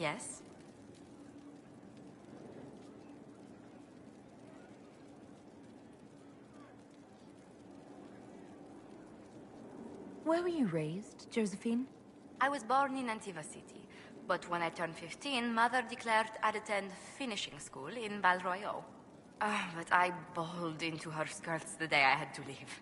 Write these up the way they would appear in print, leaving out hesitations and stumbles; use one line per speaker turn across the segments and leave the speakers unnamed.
Yes?
Where were you raised, Josephine?
I was born in Antiva City, but when I turned 15, Mother declared I'd attend finishing school in Val Royeaux. But I bawled into her skirts the day I had to leave.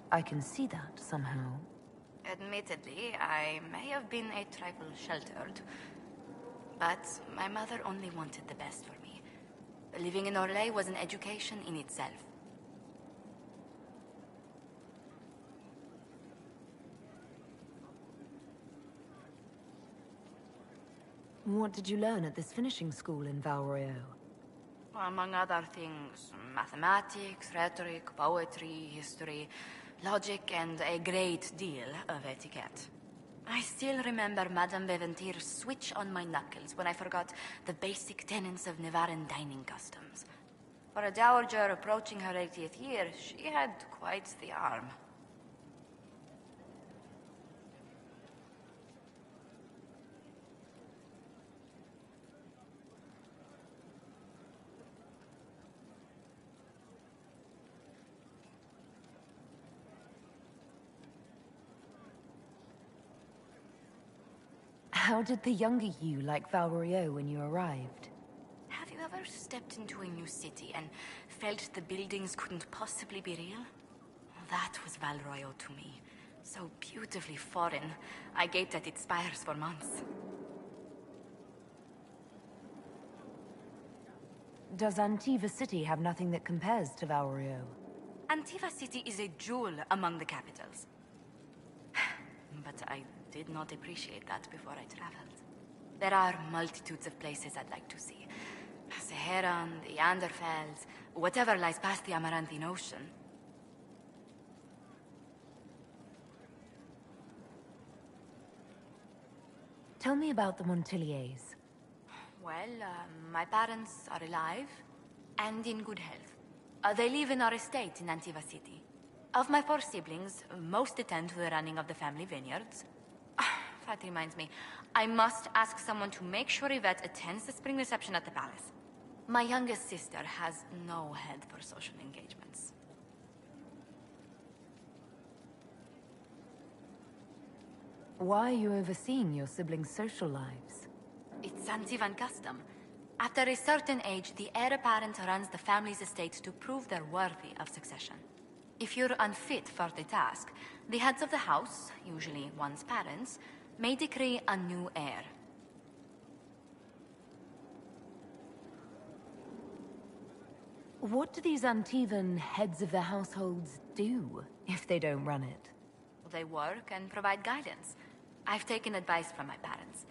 I can see that somehow.
Admittedly, I may have been a trifle sheltered, but my mother only wanted the best for me. Living in Orlais was an education in itself.
What did you learn at this finishing school in Val Royeaux?
Among other things, mathematics, rhetoric, poetry, history, logic, and a great deal of etiquette. I still remember Madame Beventir's switch on my knuckles when I forgot the basic tenets of Nevaran dining customs. For a dowager approaching her 80th year, she had quite the arm.
How did the younger you like Val Royeaux when you arrived?
Have you ever stepped into a new city and felt the buildings couldn't possibly be real? That was Val Royeaux to me. So beautifully foreign, I gaped at its spires for months.
Does Antiva City have nothing that compares to Val Royeaux?
Antiva City is a jewel among the capitals. But I did not appreciate that before I traveled. There are multitudes of places I'd like to see. Saharan, the Anderfels, whatever lies past the Amaranthine Ocean.
Tell me about the Montiliers.
Well, my parents are alive and in good health. They live in our estate in Antiva City. Of my 4 siblings, most attend to the running of the family vineyards. That reminds me, I must ask someone to make sure Yvette attends the spring reception at the palace. My youngest sister has no head for social engagements.
Why are you overseeing your siblings' social lives?
It's Antivan custom. After a certain age, the heir apparent runs the family's estate to prove they're worthy of succession. If you're unfit for the task, the heads of the house, usually one's parents, may decree a new heir.
What do these Antivan heads of the households do if they don't run it?
They work and provide guidance. I've taken advice from my parents.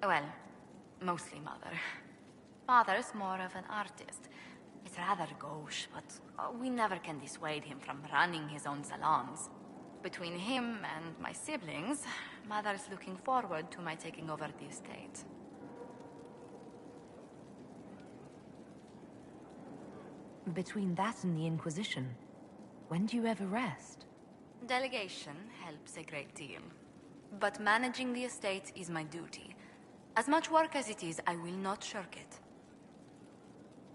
Well, mostly mother. Father's more of an artist. It's rather gauche, but we never can dissuade him from running his own salons. Between him and my siblings, Mother's looking forward to my taking over the estate.
Between that and the Inquisition, when do you ever rest?
Delegation helps a great deal. But managing the estate is my duty. As much work as it is, I will not shirk it.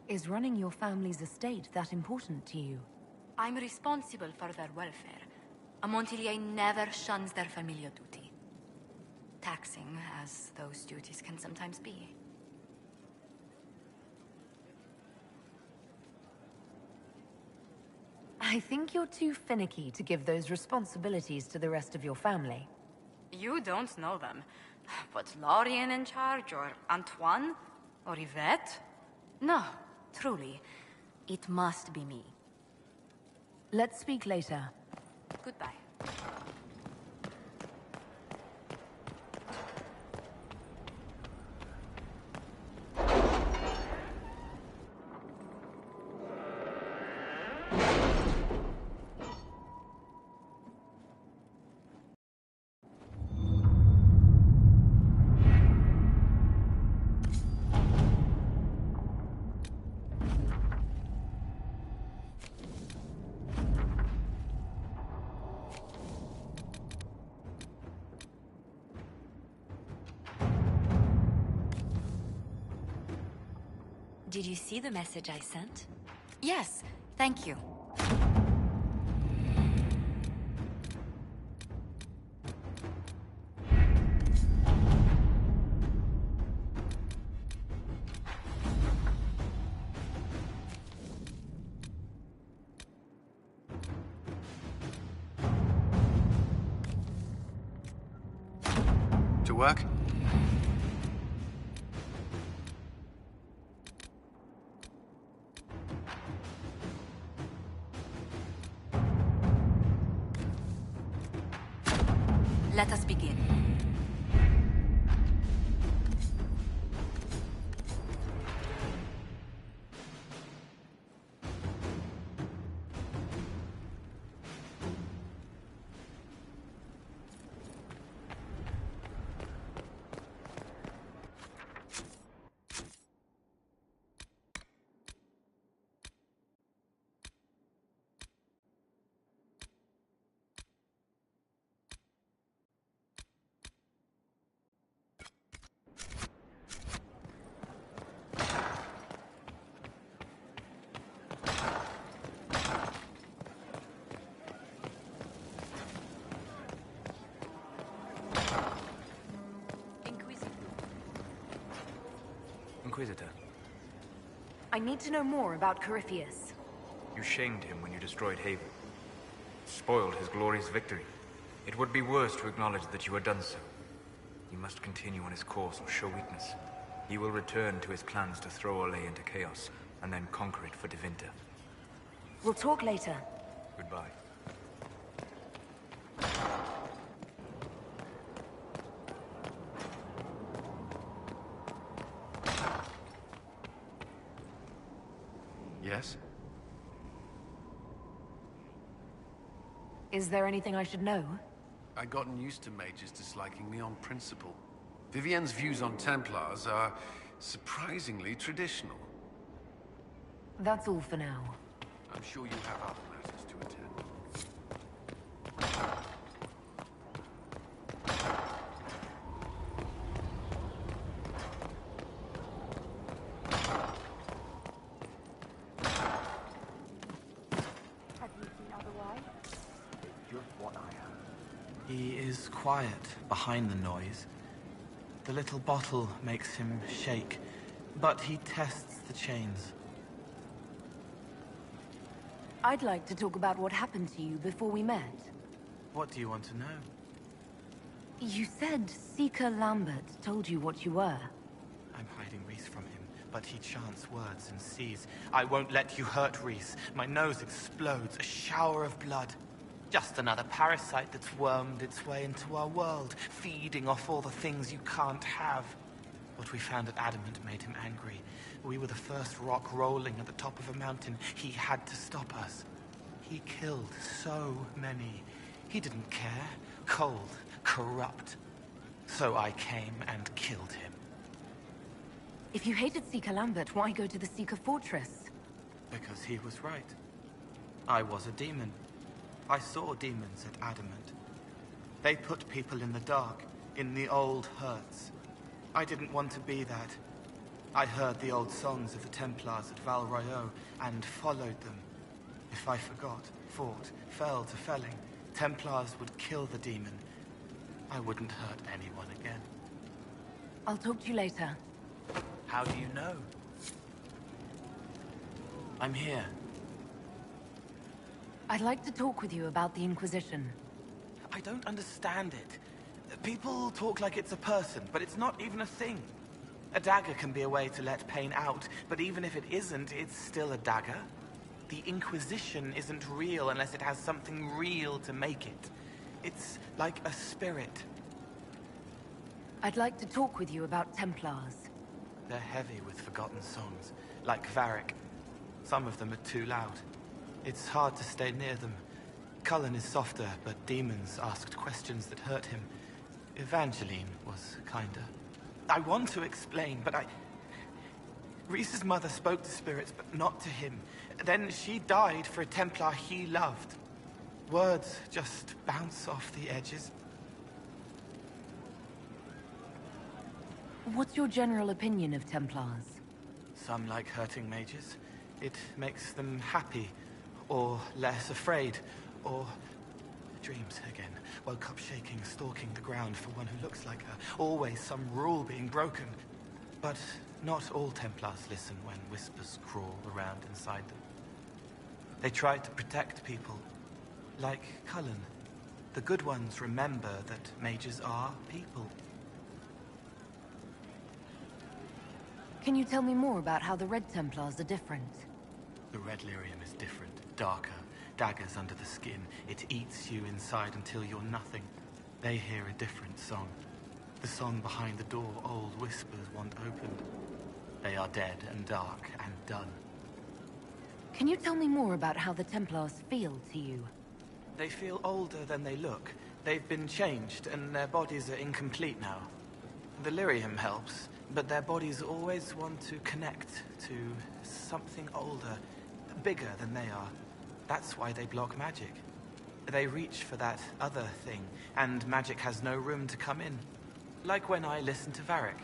Is running your family's estate that important to you?
I'm responsible for their welfare. A Montilier never shuns their familial duty. Taxing as those duties can sometimes be.
I think you're too finicky to give those responsibilities to the rest of your family.
You don't know them. But Lorien in charge, or Antoine, or Yvette? No, truly. It must be me.
Let's speak later.
Goodbye.
Did you see the message I sent?
Yes, thank you.
To work?
Let us begin.
Inquisitor.
I need to know more about Corypheus.
You shamed him when you destroyed Haven. Spoiled his glorious victory. It would be worse to acknowledge that you had done so. He must continue on his course or show weakness. He will return to his plans to throw Olay into chaos, and then conquer it for Devinter.
We'll talk later.
Goodbye. Yes?
Is there anything I should know?
I'd gotten used to mages disliking me on principle. Vivienne's views on Templars are surprisingly traditional.
That's all for now.
I'm sure you have other matters to attend.
He is quiet behind the noise. The little bottle makes him shake, but he tests the chains.
I'd like to talk about what happened to you before we met.
What do you want to know?
You said Seeker Lambert told you what you were.
I'm hiding Reese from him, but he chants words and sees. I won't let you hurt Reese. My nose explodes, a shower of blood. Just another parasite that's wormed its way into our world, feeding off all the things you can't have. What we found at Adamant made him angry. We were the first rock rolling at the top of a mountain. He had to stop us. He killed so many. He didn't care. Cold, corrupt. So I came and killed him.
If you hated Seeker Lambert, why go to the Seeker Fortress?
Because he was right. I was a demon. I saw demons at Adamant. They put people in the dark, in the old hurts. I didn't want to be that. I heard the old songs of the Templars at Val Royeaux and followed them. If I forgot, fought, fell to felling, Templars would kill the demon. I wouldn't hurt anyone again.
I'll talk to you later.
How do you know? I'm here.
I'd like to talk with you about the Inquisition.
I don't understand it. People talk like it's a person, but it's not even a thing. A dagger can be a way to let pain out, but even if it isn't, it's still a dagger. The Inquisition isn't real unless it has something real to make it. It's like a spirit.
I'd like to talk with you about Templars.
They're heavy with forgotten songs, like Varric. Some of them are too loud. It's hard to stay near them. Cullen is softer, but demons asked questions that hurt him. Evangeline was kinder. I want to explain, but Reese's mother spoke to spirits, but not to him. Then she died for a Templar he loved. Words just bounce off the edges.
What's your general opinion of Templars?
Some like hurting mages. It makes them happy, or less afraid, or dreams again. Woke up shaking, stalking the ground for one who looks like her. Always some rule being broken. But not all Templars listen when whispers crawl around inside them. They try to protect people, like Cullen. The good ones remember that mages are people.
Can you tell me more about how the Red Templars are different?
The red lyrium is different, darker. Daggers under the skin. It eats you inside until you're nothing. They hear a different song. The song behind the door old whispers want opened. They are dead and dark and done.
Can you tell me more about how the Templars feel to you?
They feel older than they look. They've been changed, and their bodies are incomplete now. The lyrium helps, but their bodies always want to connect to something older, bigger than they are. That's why they block magic. They reach for that other thing, and magic has no room to come in. Like when I listen to Varric.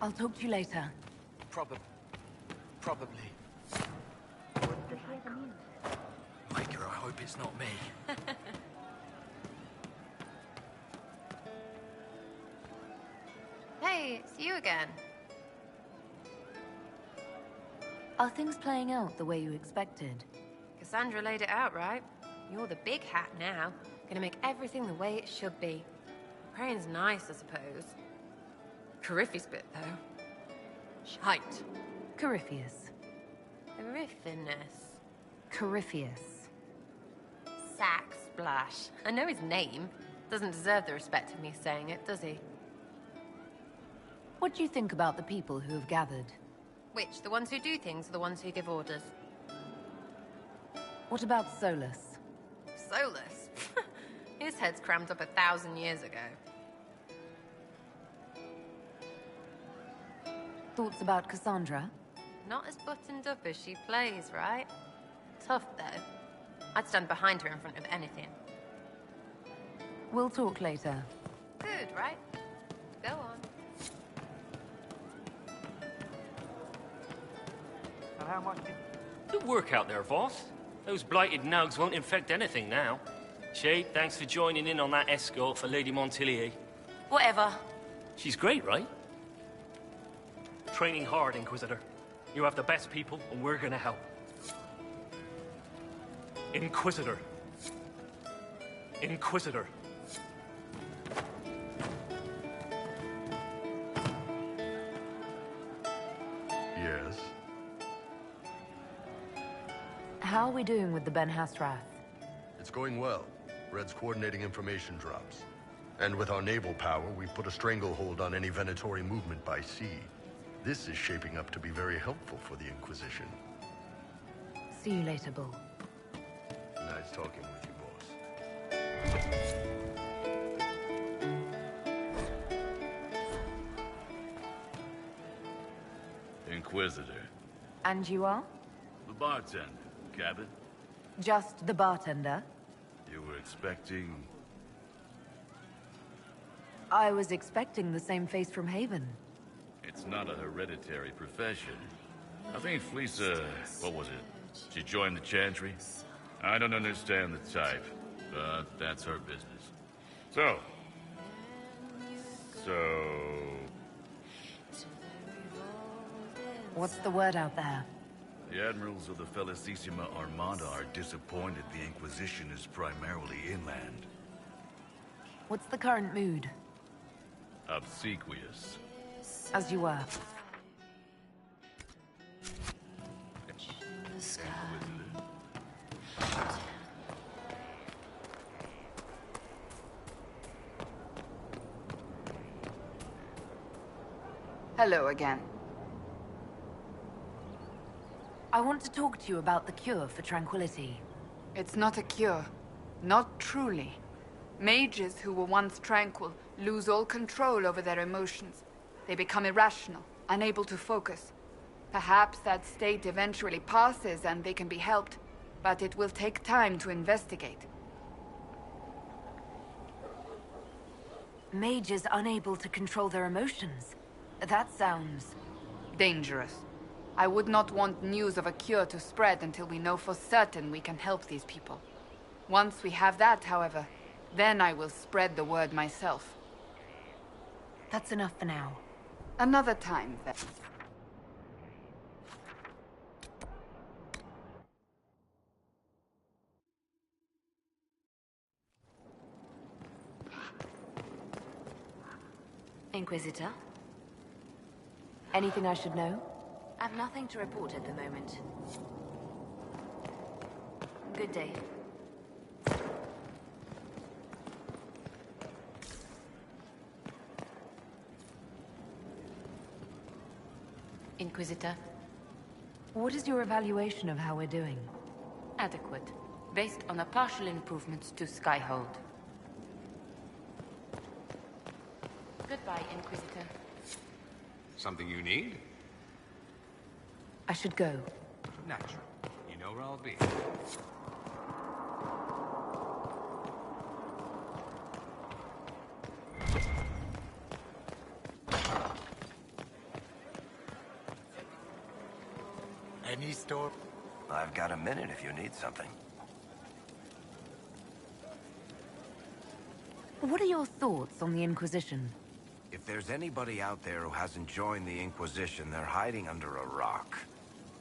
I'll talk to you later.
Probably.
Maker, I hope it's not me.
Hey, it's you again.
Are things playing out the way you expected?
Cassandra laid it out, right? You're the big hat now. Gonna make everything the way it should be. Praying's nice, I suppose. Corypheus bit, though. Shite.
Corypheus.
Horrifiness.
Corypheus.
Sack Splash. I know his name. Doesn't deserve the respect of me saying it, does he?
What do you think about the people who have gathered?
Which, the ones who do things or the ones who give orders?
What about Solus?
Solus? His head's crammed up 1,000 years ago.
Thoughts about Cassandra?
Not as buttoned up as she plays, right? Tough, though. I'd stand behind her in front of anything.
We'll talk later.
Good, right? Go on.
Good work out there, Voss. Those blighted nugs won't infect anything now. Shade, thanks for joining in on that escort for Lady Montilier.
Whatever.
She's great, right? Training hard, Inquisitor. You have the best people, and we're gonna help. Inquisitor. Inquisitor.
Yes?
How are we doing with the Ben Hasrath?
It's going well. Red's coordinating information drops. And with our naval power, we've put a stranglehold on any Venatori movement by sea. This is shaping up to be very helpful for the Inquisition.
See you later, Bull.
Nice talking with you, boss.
Inquisitor.
And you are?
The bartender. Cabin?
Just the bartender?
You were expecting...
I was expecting the same face from Haven.
It's not a hereditary profession. I think Fleesa... what was it? She joined the Chantry? I don't understand the type, but that's her business. So...
What's the word out there?
The admirals of the Felicissima Armada are disappointed the Inquisition is primarily inland.
What's the current mood?
Obsequious.
As you were.
Hello again.
I want to talk to you about the cure for tranquility.
It's not a cure. Not truly. Mages who were once tranquil lose all control over their emotions. They become irrational, unable to focus. Perhaps that state eventually passes and they can be helped, but it will take time to investigate.
Mages unable to control their emotions? That sounds...
dangerous. I would not want news of a cure to spread until we know for certain we can help these people. Once we have that, however, then I will spread the word myself.
That's enough for now.
Another time, then.
Inquisitor?
Anything I should know?
I've nothing to report at the moment. Good day. Inquisitor?
What is your evaluation of how we're doing?
Adequate. Based on the partial improvements to Skyhold. Goodbye, Inquisitor.
Something you need?
I should go.
Natural. You know where I'll be.
Any store? I've got a minute if you need something.
What are your thoughts on the Inquisition?
If there's anybody out there who hasn't joined the Inquisition, they're hiding under a rock.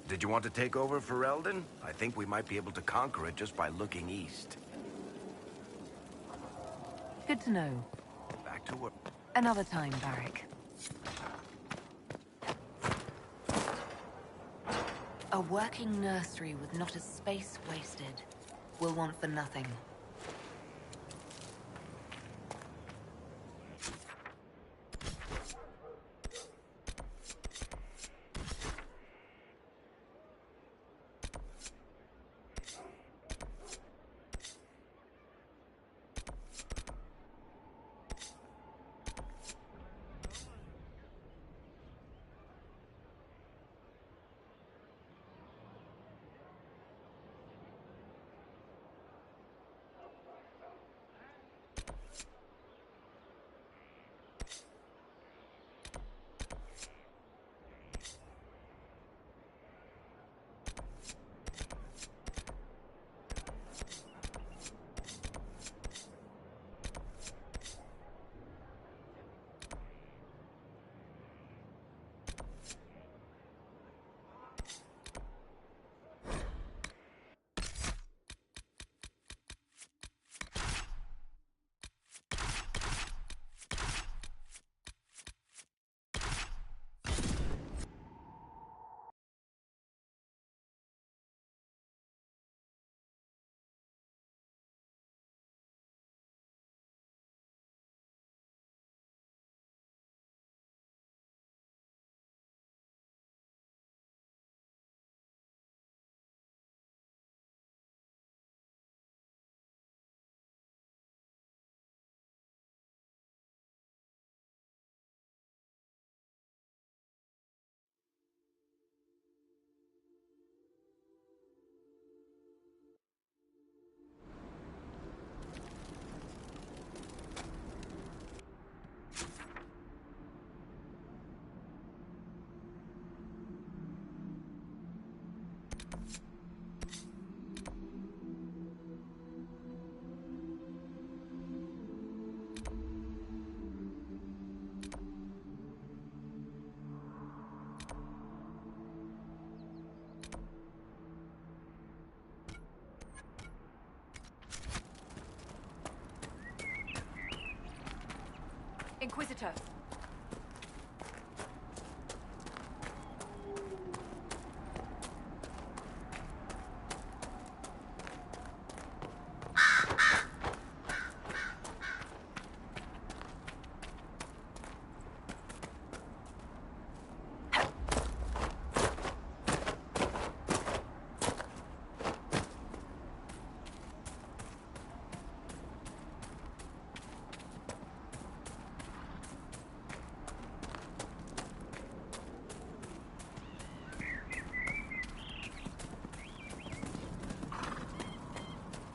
Did you want to take over for Eldon? I think we might be able to conquer it just by looking east.
Good to know.
Back to work.
Another time, Varric. A working nursery with not a space wasted will want for nothing. Inquisitor!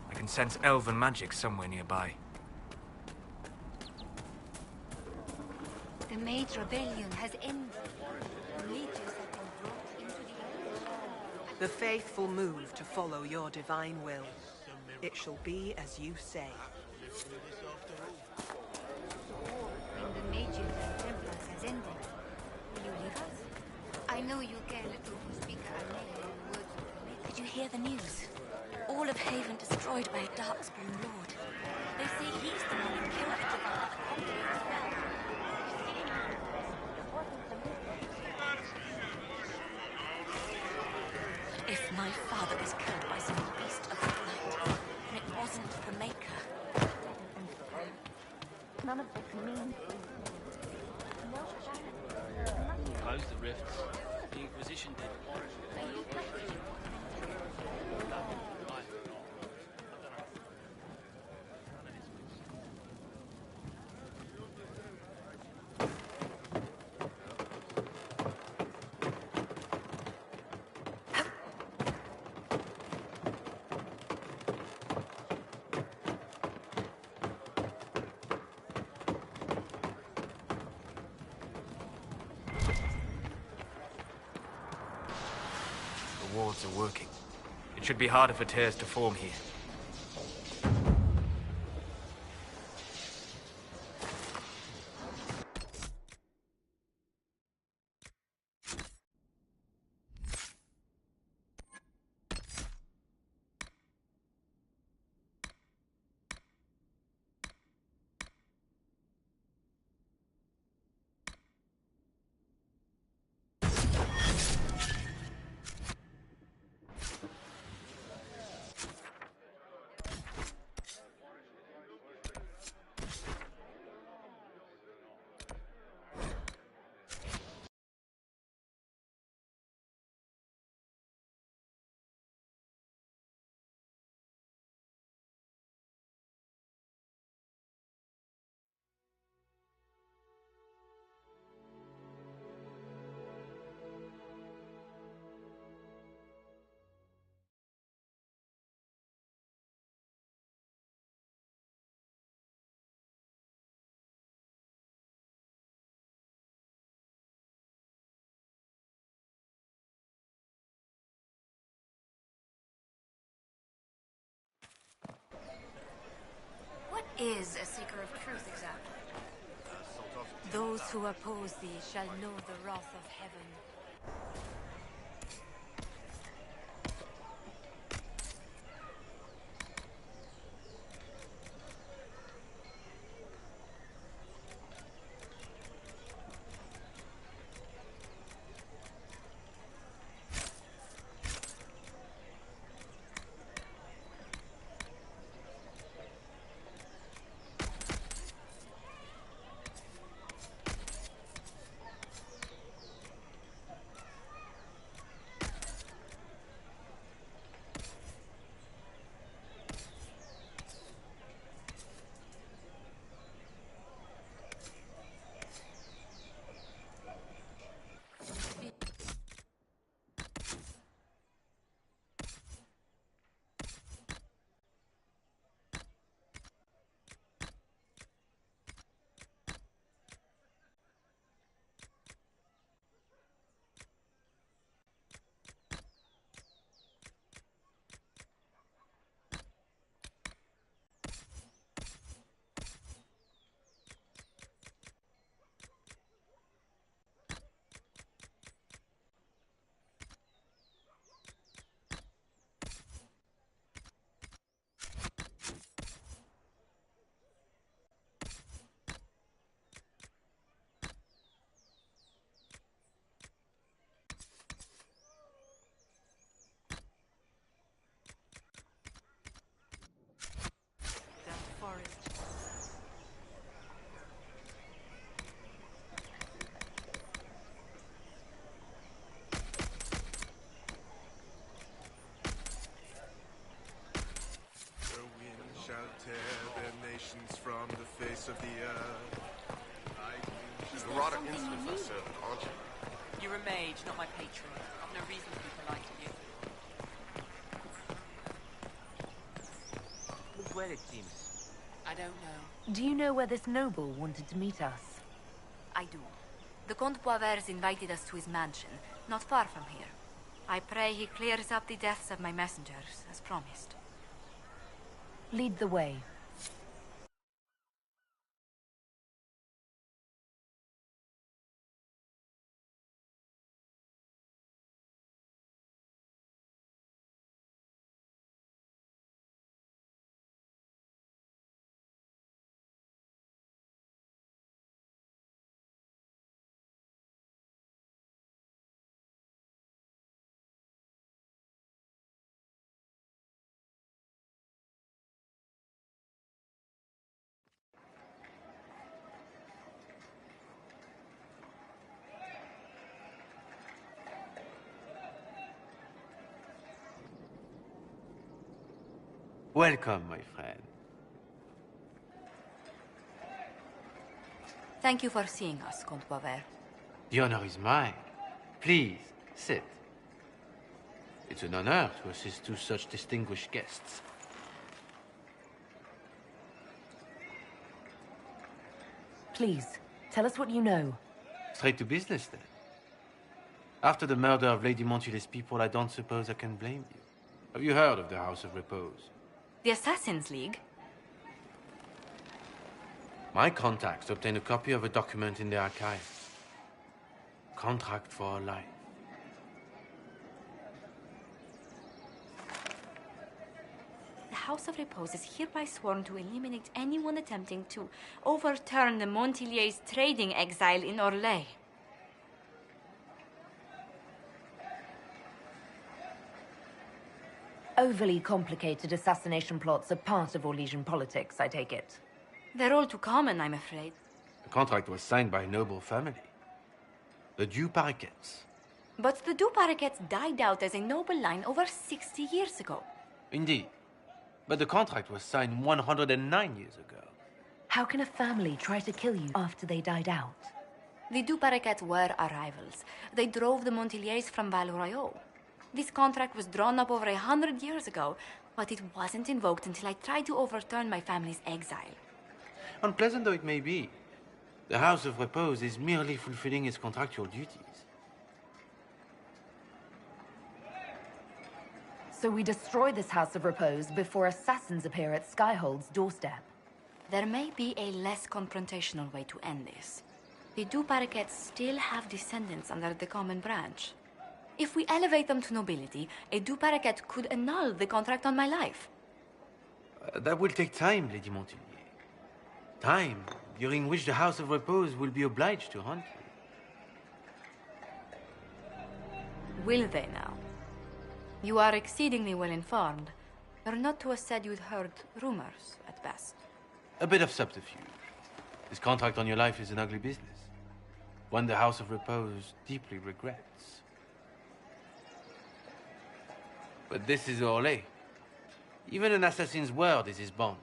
I can sense elven magic somewhere nearby.
The Mage Rebellion has ended. Mages have been brought into the
The faithful move to follow your divine will. It shall be as you say.
When the Mages and Templars has ended, will you leave us? I know you care little to speak Armenian in the words of the Mages.
Did you hear the news? All of Haven destroyed by a Darkspawn Lord. They say he's the one who killed the Divine at the Conqueror as well. If my father is killed by some beast of the night, then it wasn't the Maker.
None of this means...
Close the rifts. The Inquisition did.
The wards are working. It should be harder for tears to form here.
What is a seeker of truth exactly? Those who oppose thee shall know the wrath of heaven.
From the face of the earth.
You're rather insolent for a servant, aren't you?
You're a mage, not my patron. I've no reason to be polite to you.
Look where it seems.
I don't know.
Do you know where this noble wanted to meet us?
I do. The Comte Poiver's invited us to his mansion, not far from here. I pray he clears up the deaths of my messengers, as promised.
Lead the way.
Welcome, my friend.
Thank you for seeing us, Comte Boisvert.
The honor is mine. Please, sit. It's an honor to assist two such distinguished guests.
Please, tell us what you know.
Straight to business, then. After the murder of Lady Montile's people, I don't suppose I can blame you. Have you heard of the House of Repose?
The Assassin's League?
My contacts obtained a copy of a document in the archives. Contract for life.
The House of Repose is hereby sworn to eliminate anyone attempting to overturn the Montiliers' trading exile in Orlais.
Overly complicated assassination plots are part of Orlesian politics, I take it.
They're all too common, I'm afraid.
The contract was signed by a noble family. The Du Paraquets.
But the Du Paraquets died out as a noble line over 60 years ago.
Indeed. But the contract was signed 109 years ago.
How can a family try to kill you after they died out?
The Du Paraquets were our rivals. They drove the Montiliers from Val Royaux. This contract was drawn up over 100 years ago, but it wasn't invoked until I tried to overturn my family's exile.
Unpleasant though it may be, the House of Repose is merely fulfilling its contractual duties.
So we destroy this House of Repose before assassins appear at Skyhold's doorstep.
There may be a less confrontational way to end this. The Du Paraquets still have descendants under the common branch. If we elevate them to nobility, a Du Paraquet could annul the contract on my life.
That will take time, Lady Montilier. Time during which the House of Repose will be obliged to hunt you.
Will they now? You are exceedingly well informed. You're not to have said you'd heard rumors, at best.
A bit of subterfuge. This contract on your life is an ugly business. One the House of Repose deeply regrets. But this is Orlais. Even an assassin's word is his bond.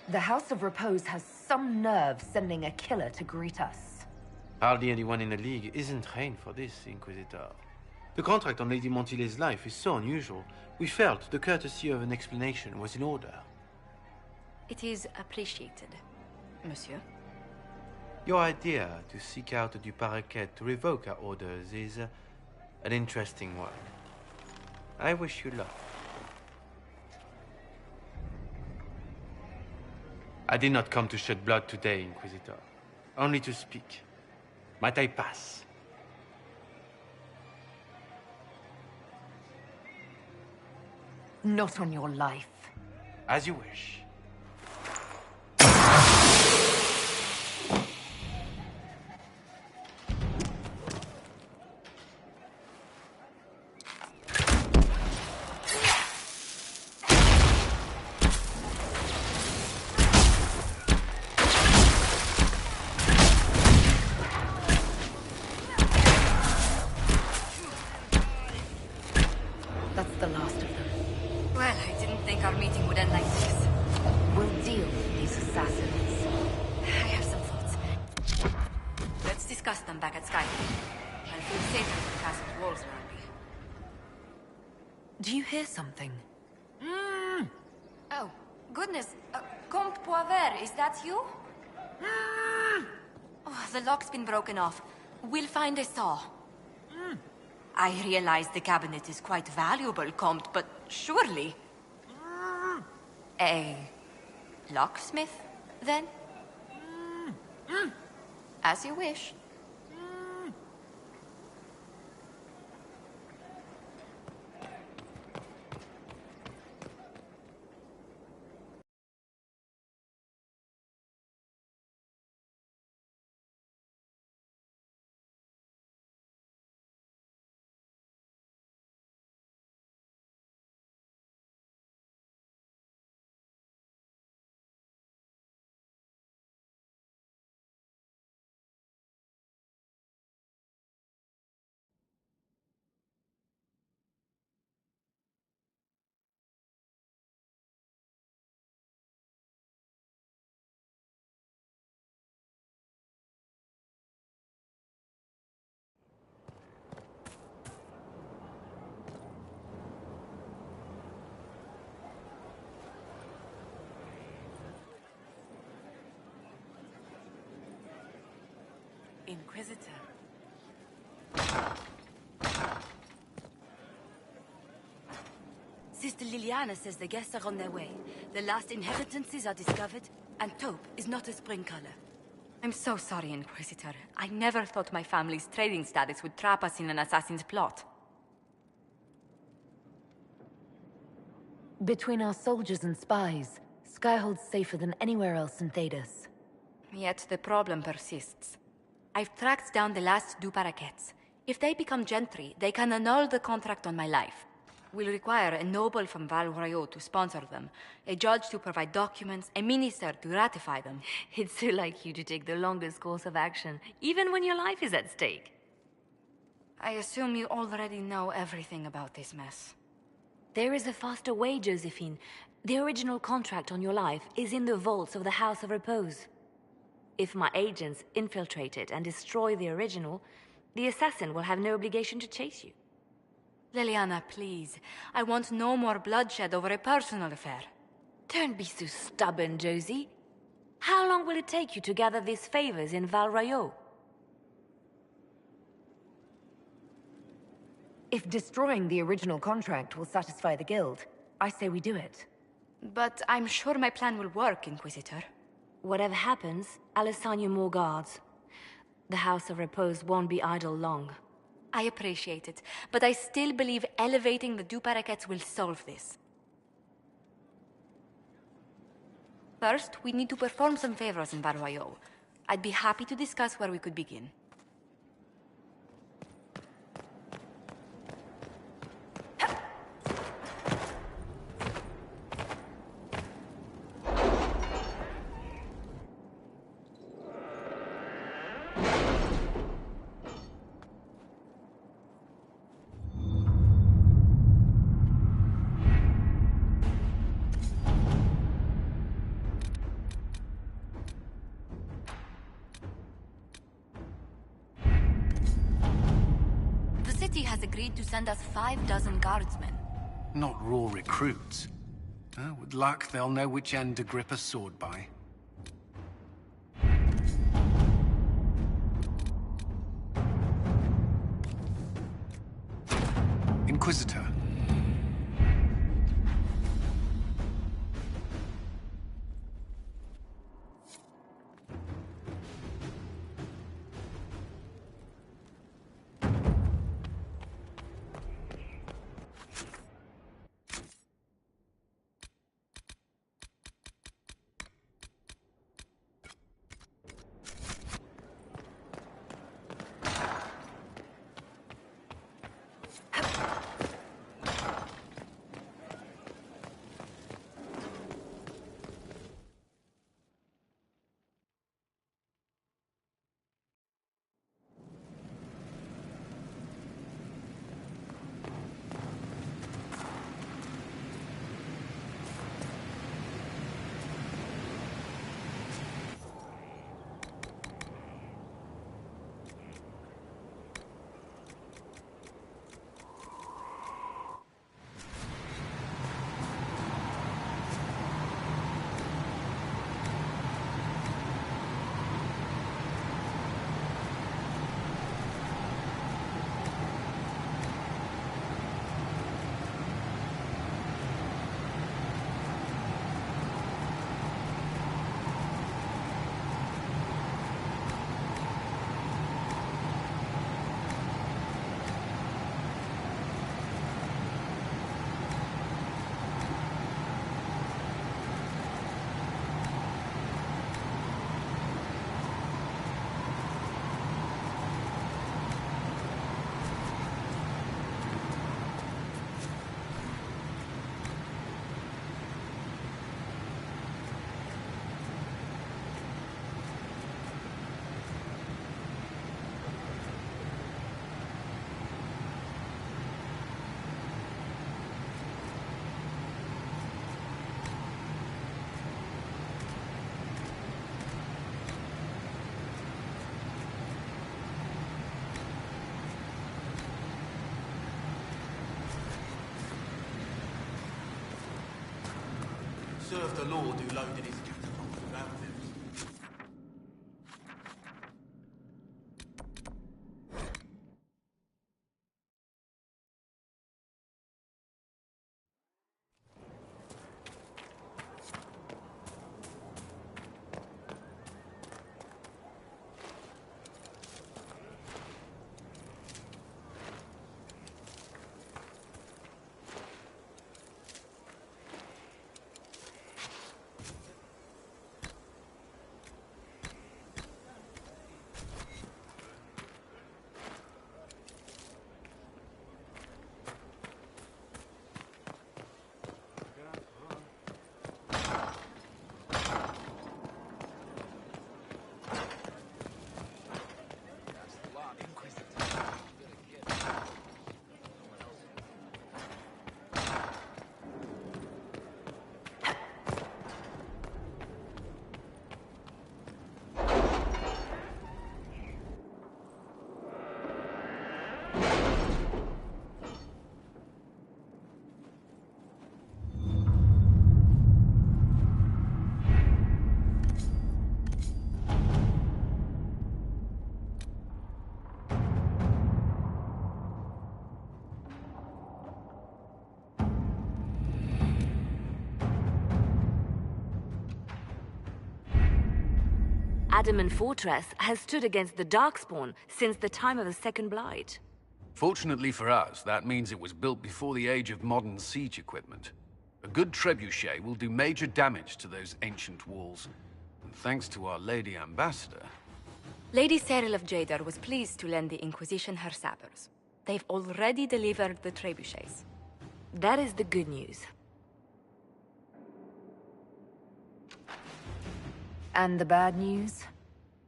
The House of Repose has some nerve sending a killer to greet us.
Hardly anyone in the League isn't trained for this, Inquisitor. The contract on Lady Montile's life is so unusual, we felt the courtesy of an explanation was in order.
It is appreciated, monsieur.
Your idea to seek out the Du Paraquet to revoke our orders is an interesting one. I wish you luck. I did not come to shed blood today, Inquisitor. Only to speak. Might I pass?
Not on your life.
As you wish.
That's the last of them.
Well, I didn't think our meeting would end like this.
We'll deal with these assassins.
I have some thoughts. Let's discuss them back at Skyline. I'll feel safer if the castle's walls around me.
Do you hear something?
Oh, goodness. Comte Boisvert, is that you? Oh, the lock's been broken off. We'll find a saw. I realize the cabinet is quite valuable, Comte, but surely... A locksmith, then? As you wish.
Inquisitor.
Sister Liliana says the guests are on their way. The last inheritances are discovered, and taupe is not a spring color. I'm so sorry, Inquisitor. I never thought my family's trading status would trap us in an assassin's plot.
Between our soldiers and spies, Skyhold's safer than anywhere else in Thedas.
Yet the problem persists. I've tracked down the last two parakeets. If they become gentry, they can annul the contract on my life. We'll require a noble from Val Royaux to sponsor them, a judge to provide documents, a minister to ratify them.
It's so like you to take the longest course of action, even when your life is at stake.
I assume you already know everything about this mess.
There is a faster way, Josephine. The original contract on your life is in the vaults of the House of Repose. If my agents infiltrate it and destroy the original, the assassin will have no obligation to chase you.
Liliana, please. I want no more bloodshed over a personal affair.
Don't be so stubborn, Josie. How long will it take you to gather these favors in Val Royaux? If destroying the original contract will satisfy the Guild, I say we do it.
But I'm sure my plan will work, Inquisitor.
Whatever happens, I'll assign you more guards. The House of Repose won't be idle long.
I appreciate it, but I still believe elevating the two parakeets will solve this. First, we need to perform some favors in Val Royaux. I'd be happy to discuss where we could begin. Has agreed to send us 5 dozen guardsmen.
Not raw recruits. With luck, they'll know which end to grip a sword by. Inquisitor.
served the lord who loaded his catapult with anthems.
Adamant Fortress has stood against the Darkspawn since the time of the Second Blight.
Fortunately for us, that means it was built before the age of modern siege equipment. A good trebuchet will do major damage to those ancient walls. And thanks to our Lady Ambassador...
Lady Cyril of Jadar was pleased to lend the Inquisition her sabers. They've already delivered the trebuchets.
That is the good news.
And the bad news?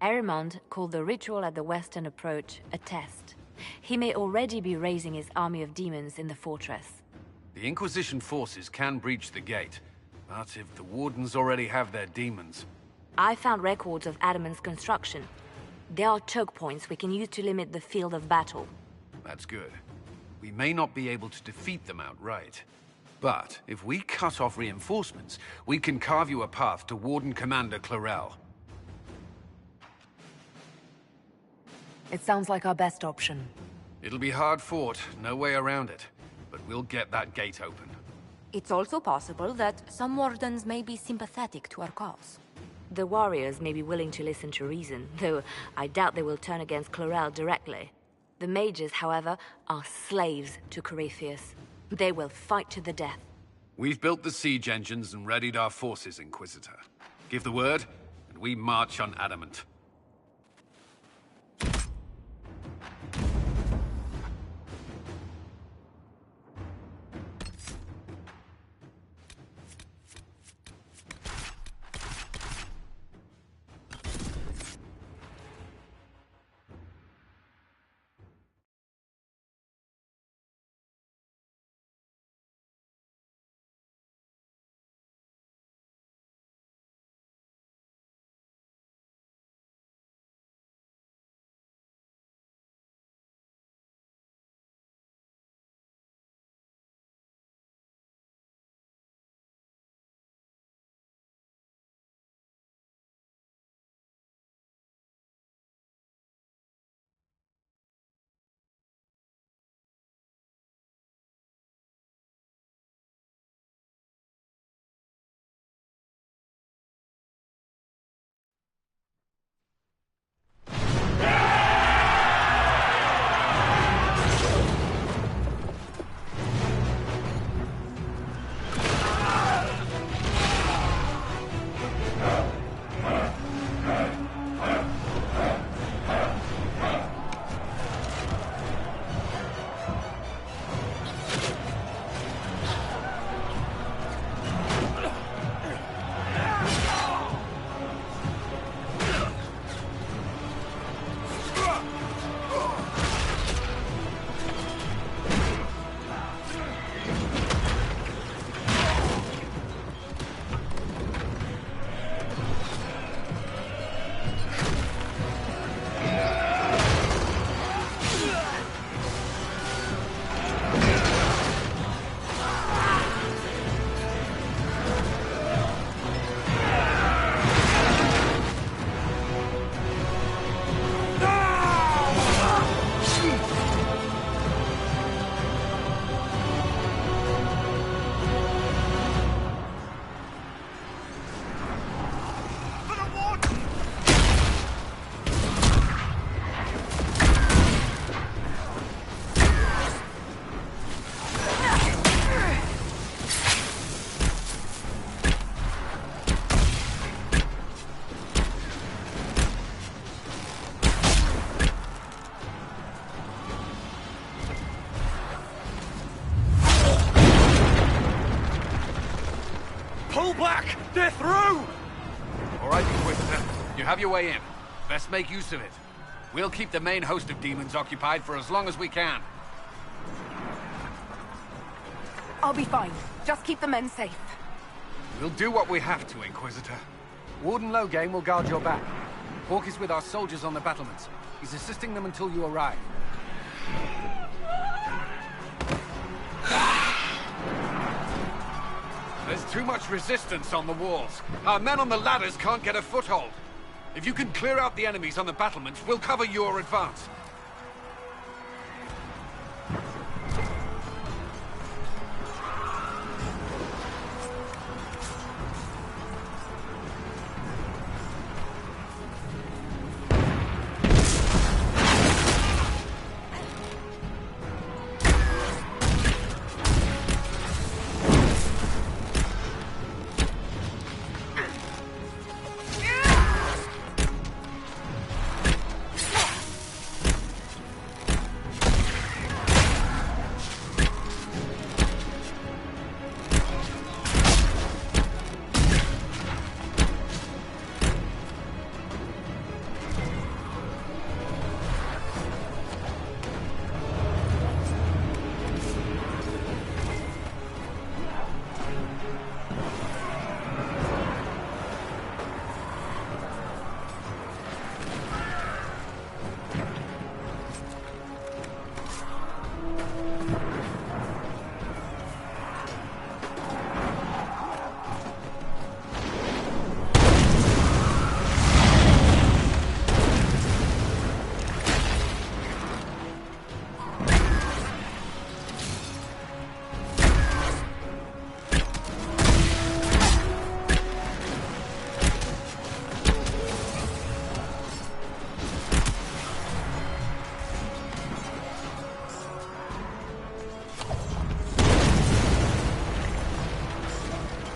Erimond called the ritual at the western approach a test. He may already be raising his army of demons in the fortress.
The Inquisition forces can breach the gate, but if the Wardens already have their demons...
I found records of Adamant's construction. There are choke points we can use to limit the field of battle.
That's good. We may not be able to defeat them outright. But if we cut off reinforcements, we can carve you a path to Warden Commander Clarel.
It sounds like our best option.
It'll be hard fought, no way around it. But we'll get that gate open.
It's also possible that some Wardens may be sympathetic to our cause.
The warriors may be willing to listen to reason, though I doubt they will turn against Clarel directly. The mages, however, are slaves to Corypheus. They will fight to the death.
We've built the siege engines and readied our forces, Inquisitor. Give the word, and we march on Adamant. Fall back! They're through! All right, Inquisitor. You have your way in. Best make use of it. We'll keep the main host of demons occupied for as long as we can.
I'll be fine. Just keep the men safe.
We'll do what we have to, Inquisitor. Warden Loghain will guard your back. Hawk is with our soldiers on the battlements. He's assisting them until you arrive. There's too much resistance on the walls. Our men on the ladders can't get a foothold. If you can clear out the enemies on the battlements, we'll cover your advance.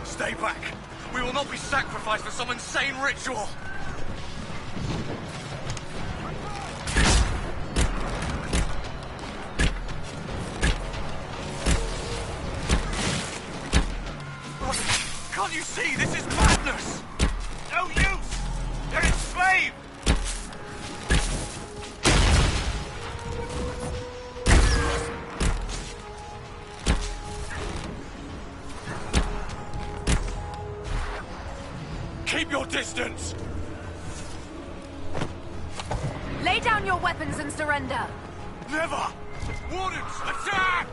Stay back! We will not be sacrificed for some insane ritual! Can't you see? This is madness! No use! They're enslaved! Keep your distance!
Lay down your weapons and surrender!
Never! Wardens, attack!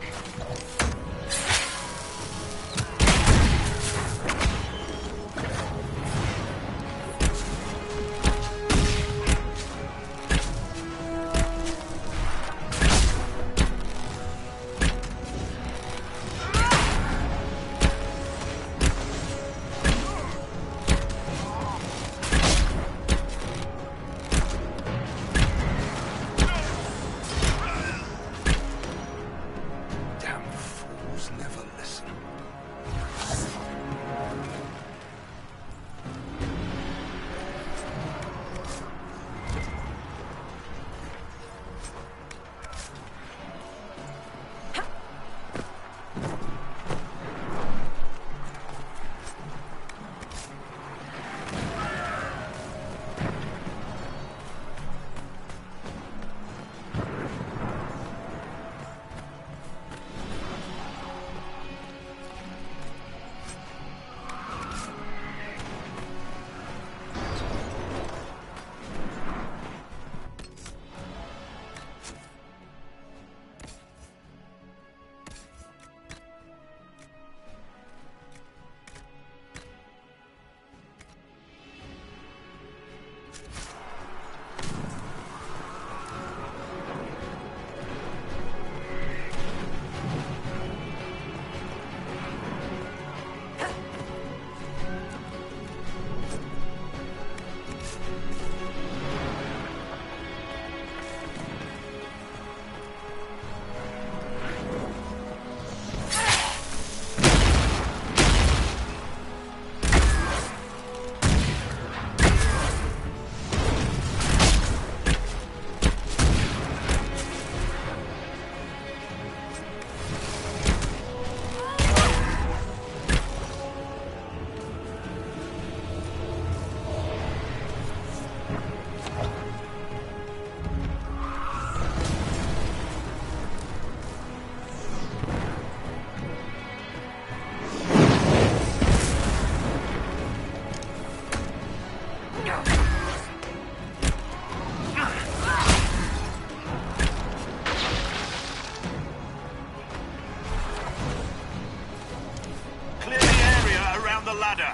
ladder!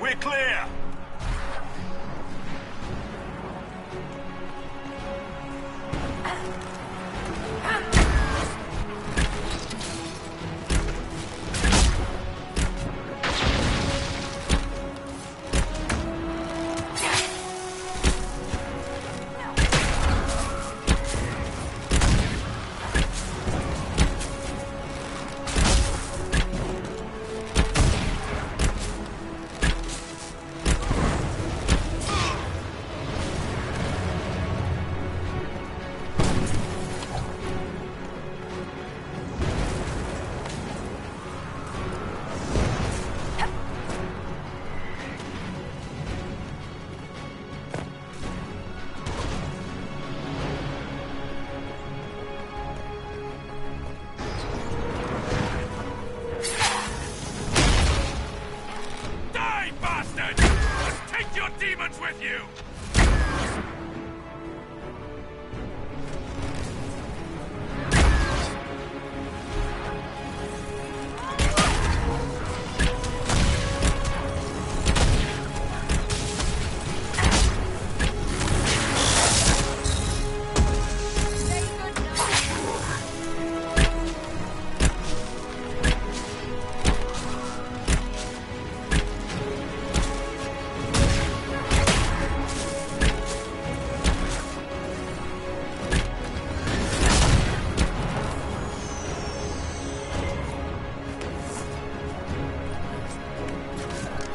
We're clear! Demons with you!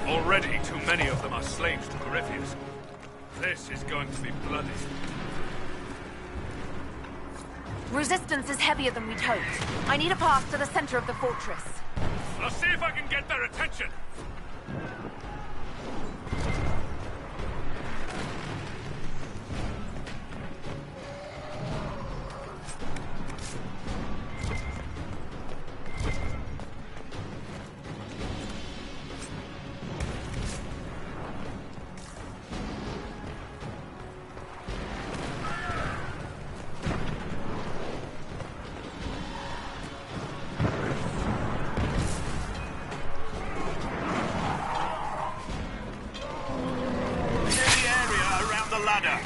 Already too many of them are slaves to Corypheus. This is going to be bloody.
Resistance is heavier than we'd hoped. I need a path to the center of the fortress.
I'll see if I can get their attention. Ladder.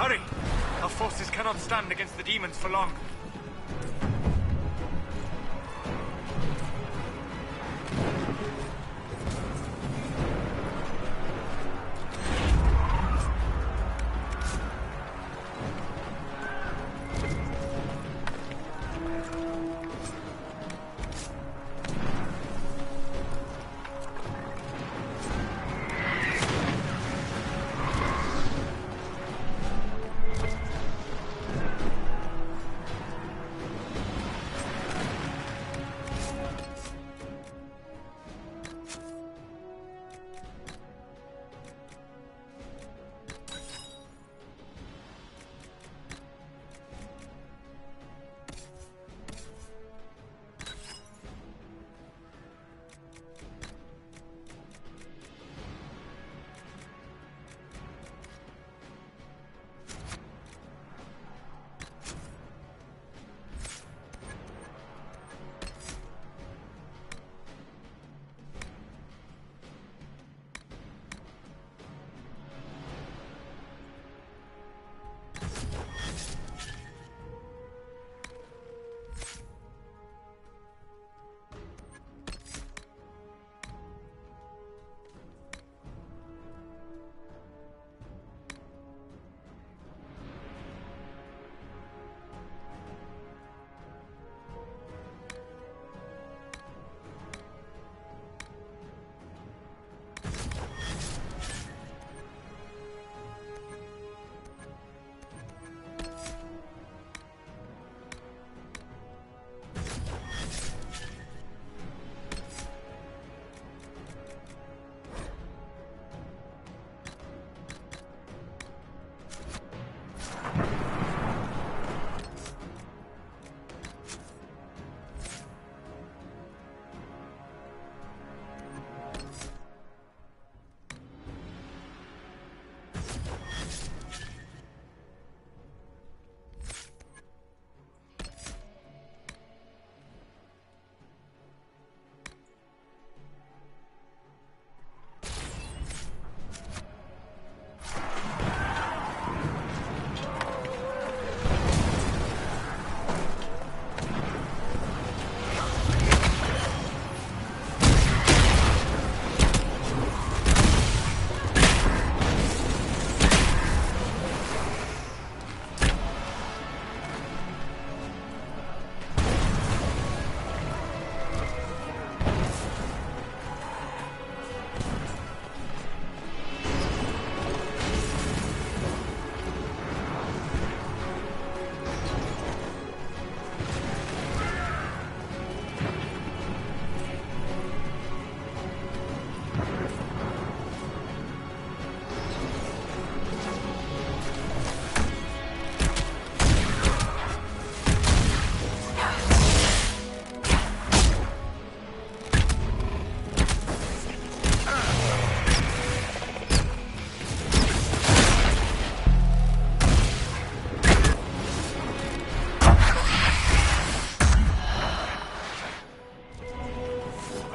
Hurry! Our forces cannot stand against the demons for long.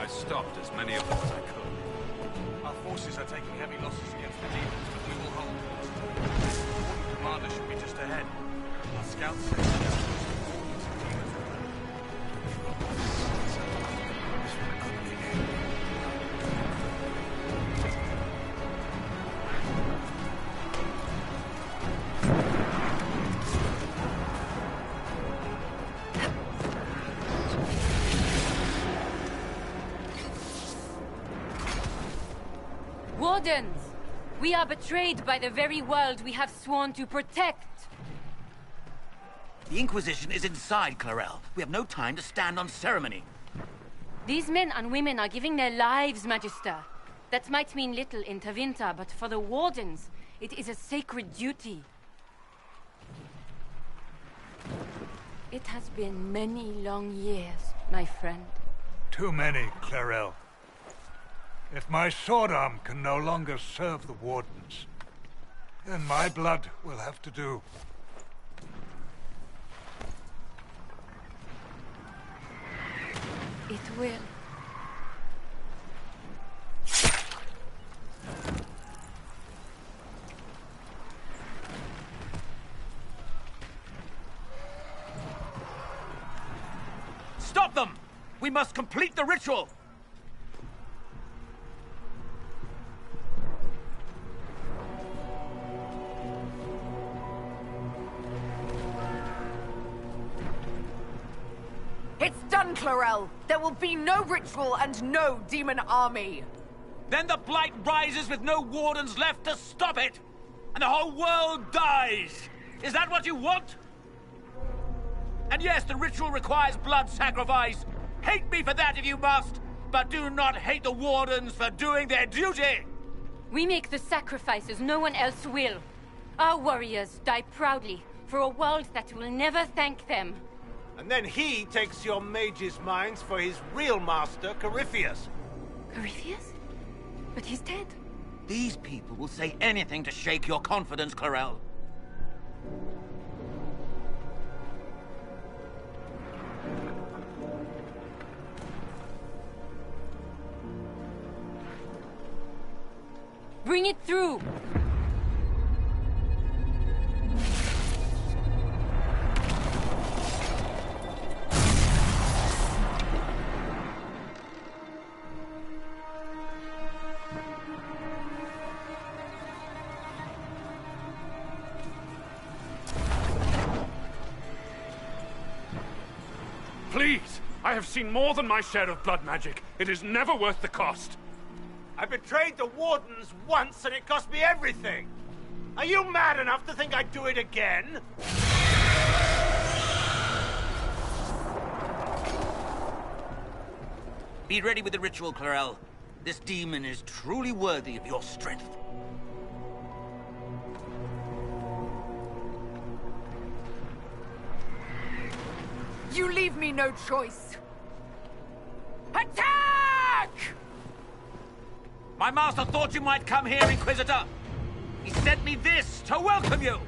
I stopped as many of them as I could.
Our forces are taking heavy losses against the demons, but we will hold. The Warden Commander should be just ahead. Our scouts say the
Wardens! We are betrayed by the very world we have sworn to protect!
The Inquisition is inside, Clarel. We have no time to stand on ceremony.
These men and women are giving their lives, Magister. That might mean little in Tevinter, but for the Wardens, it is a sacred duty. It has been many long years, my friend.
Too many, Clarel. If my sword arm can no longer serve the Wardens, then my blood will have to do.
It will.
Stop them! We must complete the ritual!
It's done, Clarel! There will be no ritual and no demon army!
Then the Blight rises with no Wardens left to stop it! And the whole world dies! Is that what you want? And yes, the ritual requires blood sacrifice. Hate me for that if you must, but do not hate the Wardens for doing their duty!
We make the sacrifices no one else will. Our warriors die proudly for a world that will never thank them.
And then he takes your mage's minds for his real master, Corypheus.
Corypheus? But he's dead.
These people will say anything to shake your confidence, Clarel.
Bring it through!
Please! I have seen more than my share of blood magic. It is never worth the cost.
I betrayed the Wardens once and it cost me everything. Are you mad enough to think I'd do it again?
Be ready with the ritual, Clarel. This demon is truly worthy of your strength.
You leave me no choice.
Attack! My master thought you might come here, Inquisitor. He sent me this to welcome you.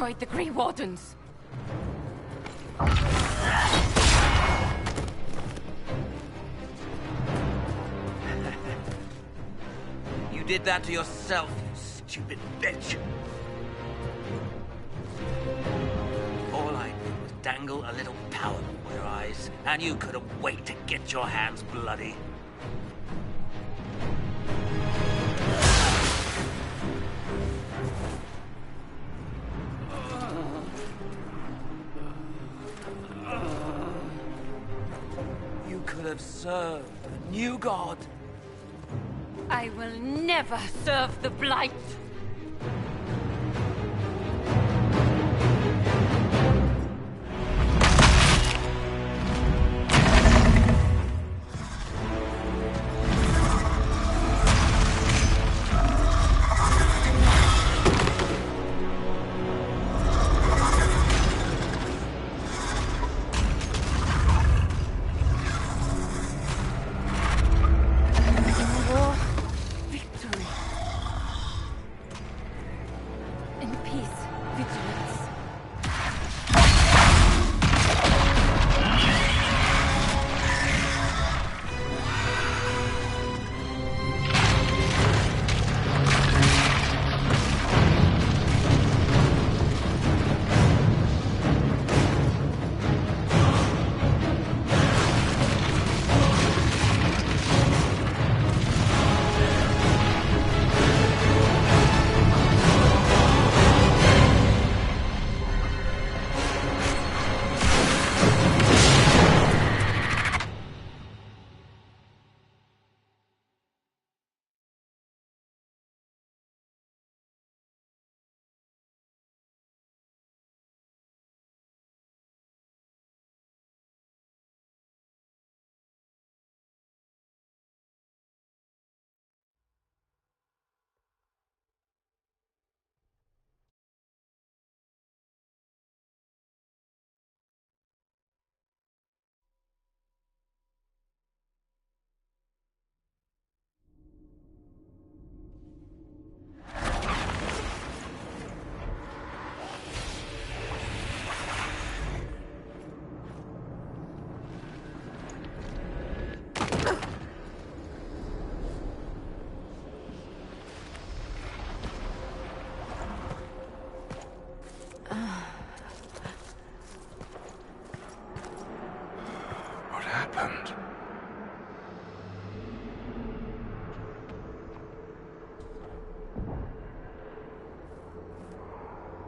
destroyed the Grey Wardens.
You did that to yourself, you stupid bitch. All I did was dangle a little power before your eyes, and you couldn't wait to get your hands bloody. You could have served a new god.
I will never serve the Blight!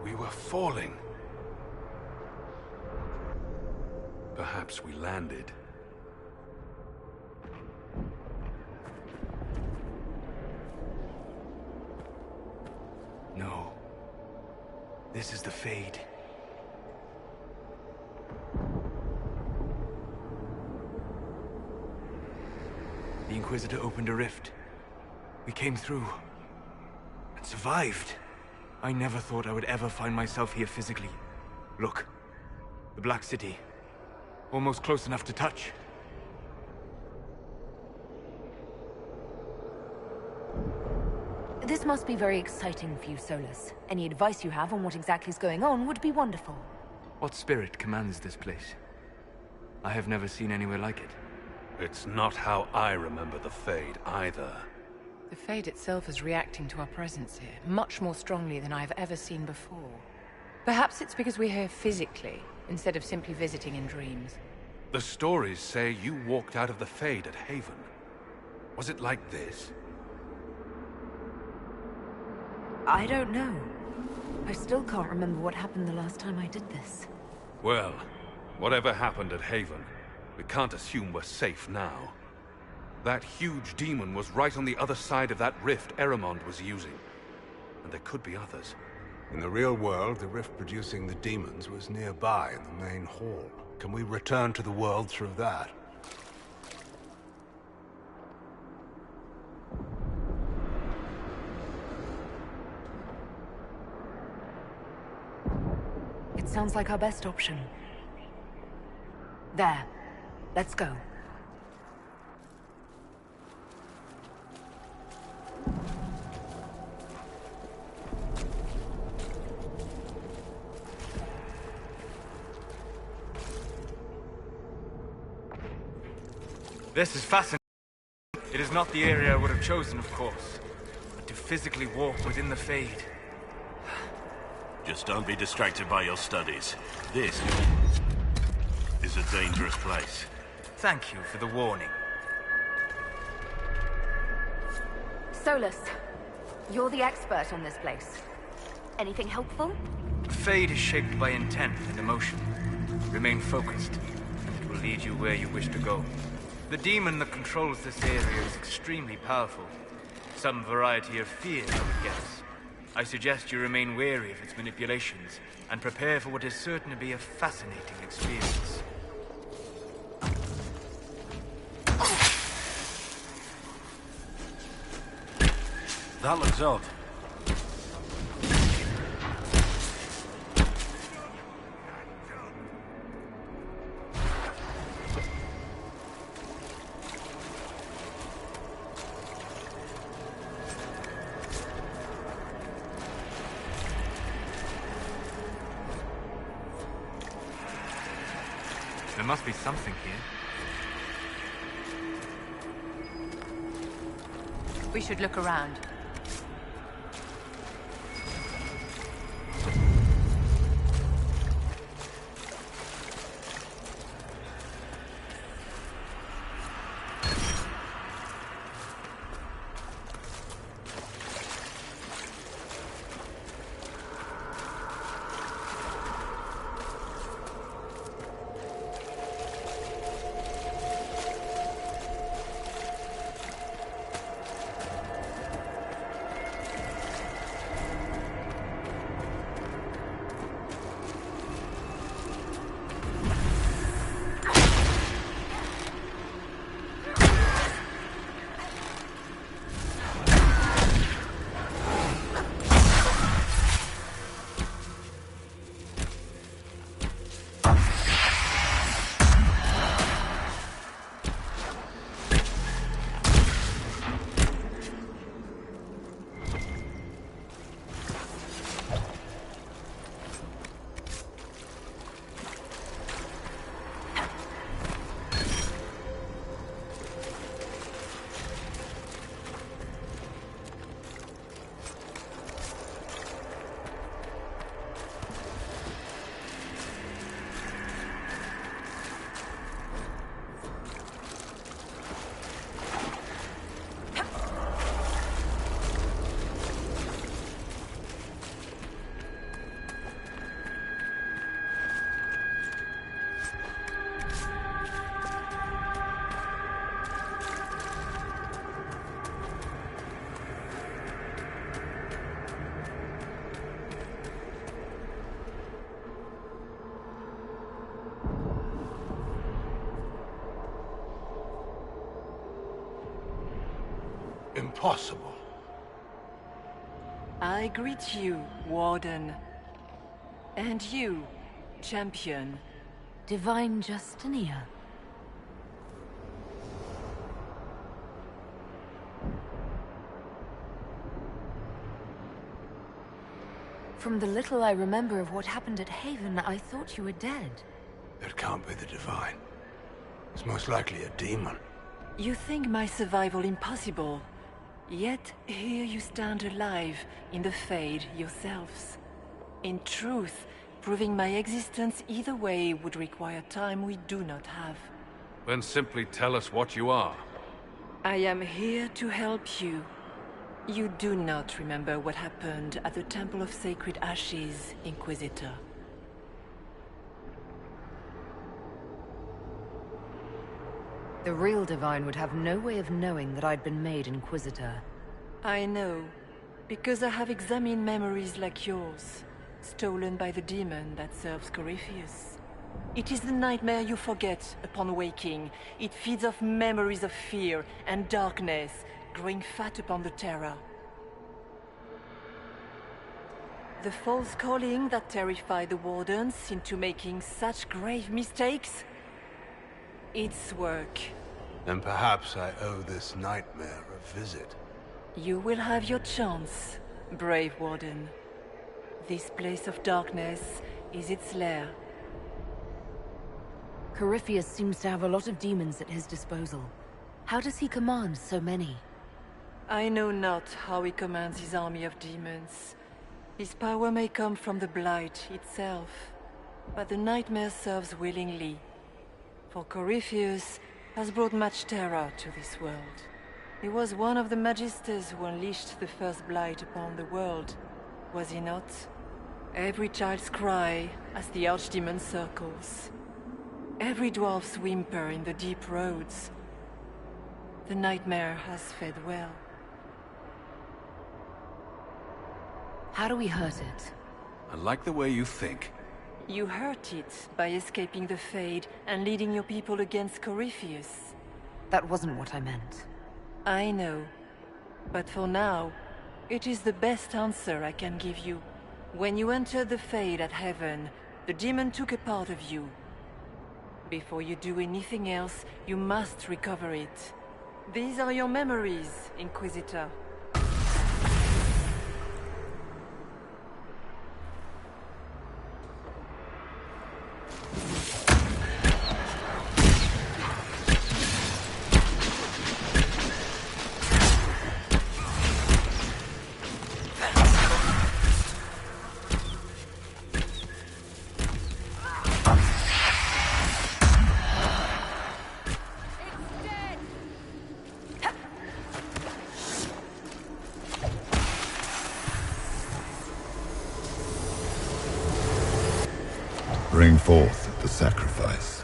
We were falling. Perhaps we landed.
No. This is the Fade. The Inquisitor opened a rift. We came through. And survived. I never thought I would ever find myself here physically. Look. The Black City. Almost close enough to touch.
This must be very exciting for you, Solus. Any advice you have on what exactly is going on would be wonderful.
What spirit commands this place? I have never seen anywhere like it.
It's not how I remember the Fade, either.
The Fade itself is reacting to our presence here, much more strongly than I've ever seen before. Perhaps it's because we're here physically, instead of simply visiting in dreams.
The stories say you walked out of the Fade at Haven. Was it like this?
I don't know. I still can't remember what happened the last time I did this.
Well, whatever happened at Haven, we can't assume we're safe now. That huge demon was right on the other side of that rift Eramond was using. And there could be others.
In the real world, the rift producing the demons was nearby in the main hall. Can we return to the world through that?
It sounds like our best option. There. Let's go.
This is fascinating. It is not the area I would have chosen, of course. But to physically walk within the Fade.
Just don't be distracted by your studies. This is a dangerous place.
Thank you for the warning.
Solus, you're the expert on this place. Anything helpful?
The Fade is shaped by intent and emotion. Remain focused, and it will lead you where you wish to go. The demon that controls this area is extremely powerful. Some variety of fear, I would guess. I suggest you remain wary of its manipulations, and prepare for what is certain to be a fascinating experience.
That looks odd.
There must be something here.
We should look around.
Impossible.
I greet you, Warden. And you, Champion.
Divine Justinia. From the little I remember of what happened at Haven, I thought you were dead.
It can't be the Divine. It's most likely a demon.
You think my survival impossible, yet here you stand alive in the Fade yourselves. In truth, proving my existence either way would require time we do not have.
Then simply tell us what you are.
I am here to help you. You do not remember what happened at the Temple of Sacred Ashes, Inquisitor.
The real Divine would have no way of knowing that I'd been made Inquisitor.
I know, because I have examined memories like yours, stolen by the demon that serves Corypheus. It is the nightmare you forget upon waking. It feeds off memories of fear and darkness, growing fat upon the terror. The false calling that terrified the Wardens into making such grave mistakes? Its work.
Then perhaps I owe this nightmare a visit.
You will have your chance, brave Warden. This place of darkness is its lair.
Corypheus seems to have a lot of demons at his disposal. How does he command so many?
I know not how he commands his army of demons. His power may come from the Blight itself, but the nightmare serves willingly. For Corypheus has brought much terror to this world. He was one of the Magisters who unleashed the first Blight upon the world, was he not? Every child's cry as the Archdemon circles. Every dwarf's whimper in the deep roads. The nightmare has fed well.
How do we hurt it?
I like the way you think.
You hurt it by escaping the Fade and leading your people against Corypheus.
That wasn't what I meant.
I know. But for now, it is the best answer I can give you. When you entered the Fade at Heaven, the demon took a part of you. Before you do anything else, you must recover it. These are your memories, Inquisitor.
Bring forth the sacrifice.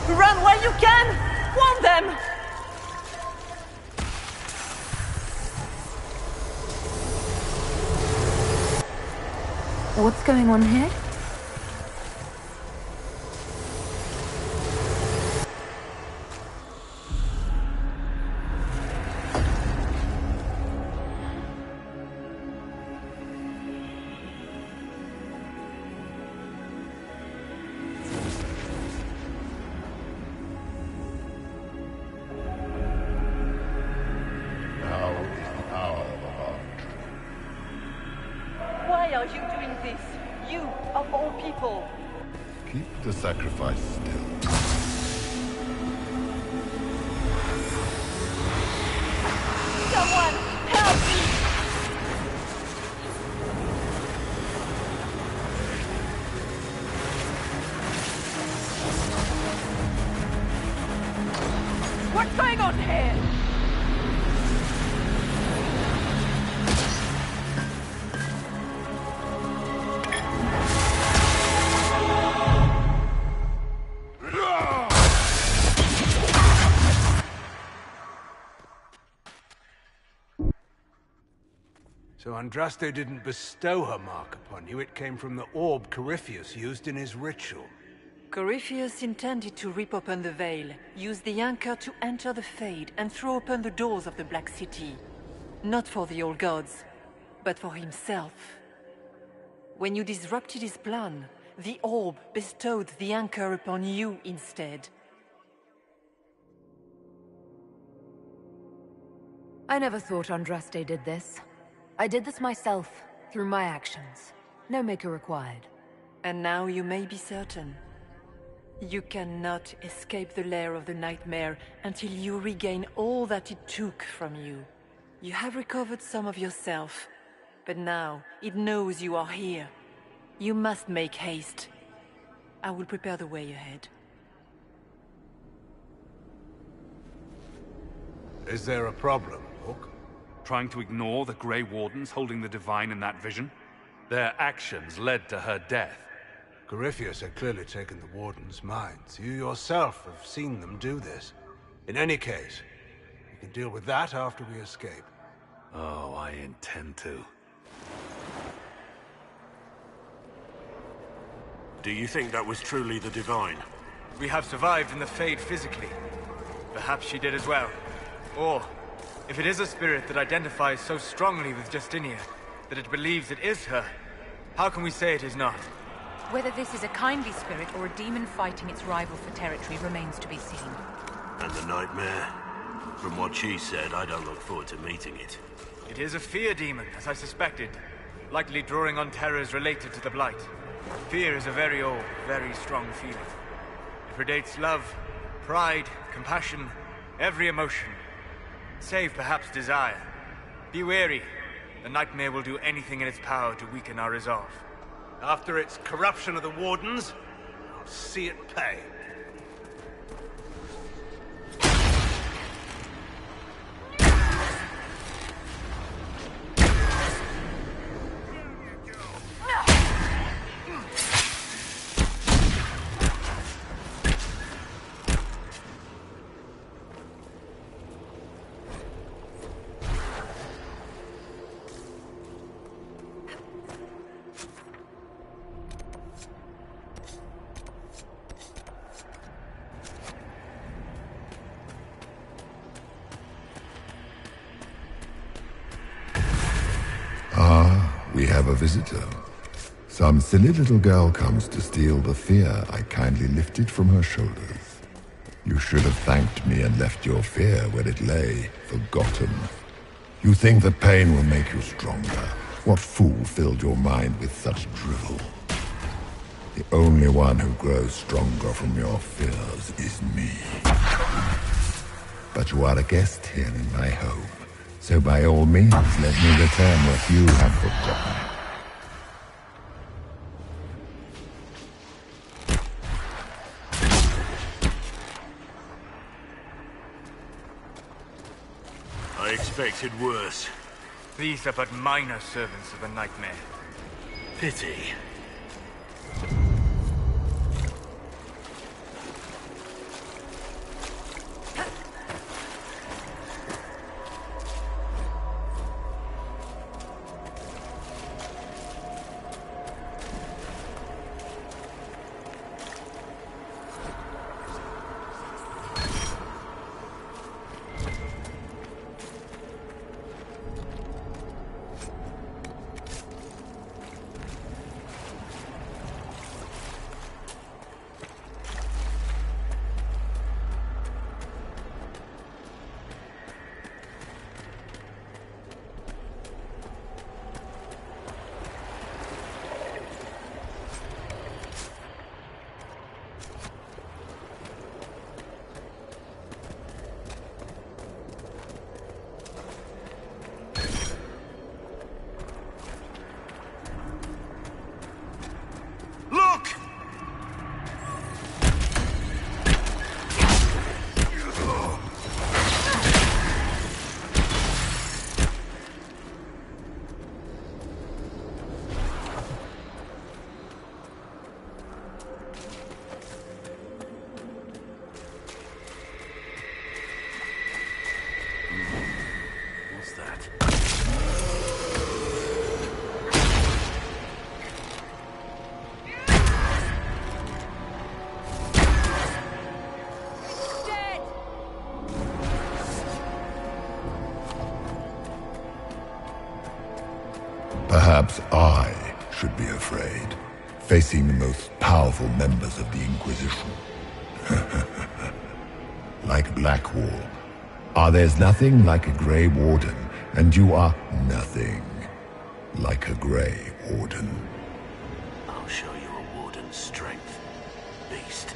Run where you can! Warn them!
What's going on here?
Why are you doing this? You, of all people!
Keep the sacrifice still.
Someone, help me! What's going on here?
So Andraste didn't bestow her mark upon you, it came from the orb Corypheus used in his ritual.
Corypheus intended to rip open the veil, use the anchor to enter the Fade, and throw open the doors of the Black City. Not for the old gods, but for himself. When you disrupted his plan, the orb bestowed the anchor upon you instead.
I never thought Andraste did this. I did this myself, through my actions. No maker required.
And now you may be certain. You cannot escape the lair of the nightmare until you regain all that it took from you. You have recovered some of yourself, but now it knows you are here. You must make haste. I will prepare the way ahead.
Is there a problem, Hawk?
Trying to ignore the Grey Wardens holding the Divine in that vision? Their actions led to her death.
Corypheus had clearly taken the Warden's minds. You yourself have seen them do this. In any case, we can deal with that after we escape.
Oh, I intend to. Do you think that was truly the Divine?
We have survived in the Fade physically. Perhaps she did as well. Or, if it is a spirit that identifies so strongly with Justinia, that it believes it is her, how can we say it is not?
Whether this is a kindly spirit or a demon fighting its rival for territory remains to be seen.
And the nightmare? From what she said, I don't look forward to meeting it.
It is a fear demon, as I suspected. likely drawing on terrors related to the Blight. Fear is a very old, very strong feeling. It predates love, pride, compassion, every emotion, save perhaps desire. Be wary. The Nightmare will do anything in its power to weaken our resolve.
After its corruption of the Wardens, I'll see it pay.
We have a visitor. Some silly little girl comes to steal the fear I kindly lifted from her shoulders. You should have thanked me and left your fear where it lay, forgotten. You think that pain will make you stronger. What fool filled your mind with such drivel? The only one who grows stronger from your fears is me. But you are a guest here in my home. So by all means, let me return what you have forgotten.
I expected worse.
These are but minor servants of the Nightmare.
Pity.
Perhaps I should be afraid, facing the most powerful members of the Inquisition. Like Blackwall. There's nothing like a Grey Warden, and you are nothing like a Grey Warden.
I'll show you a Warden's strength, beast.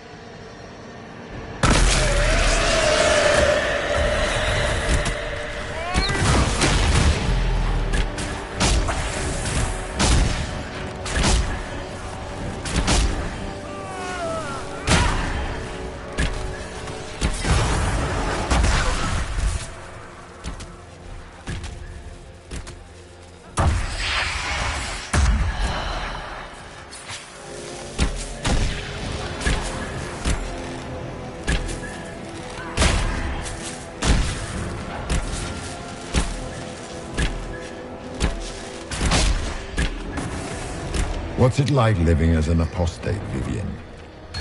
What's it like living as an apostate, Vivian?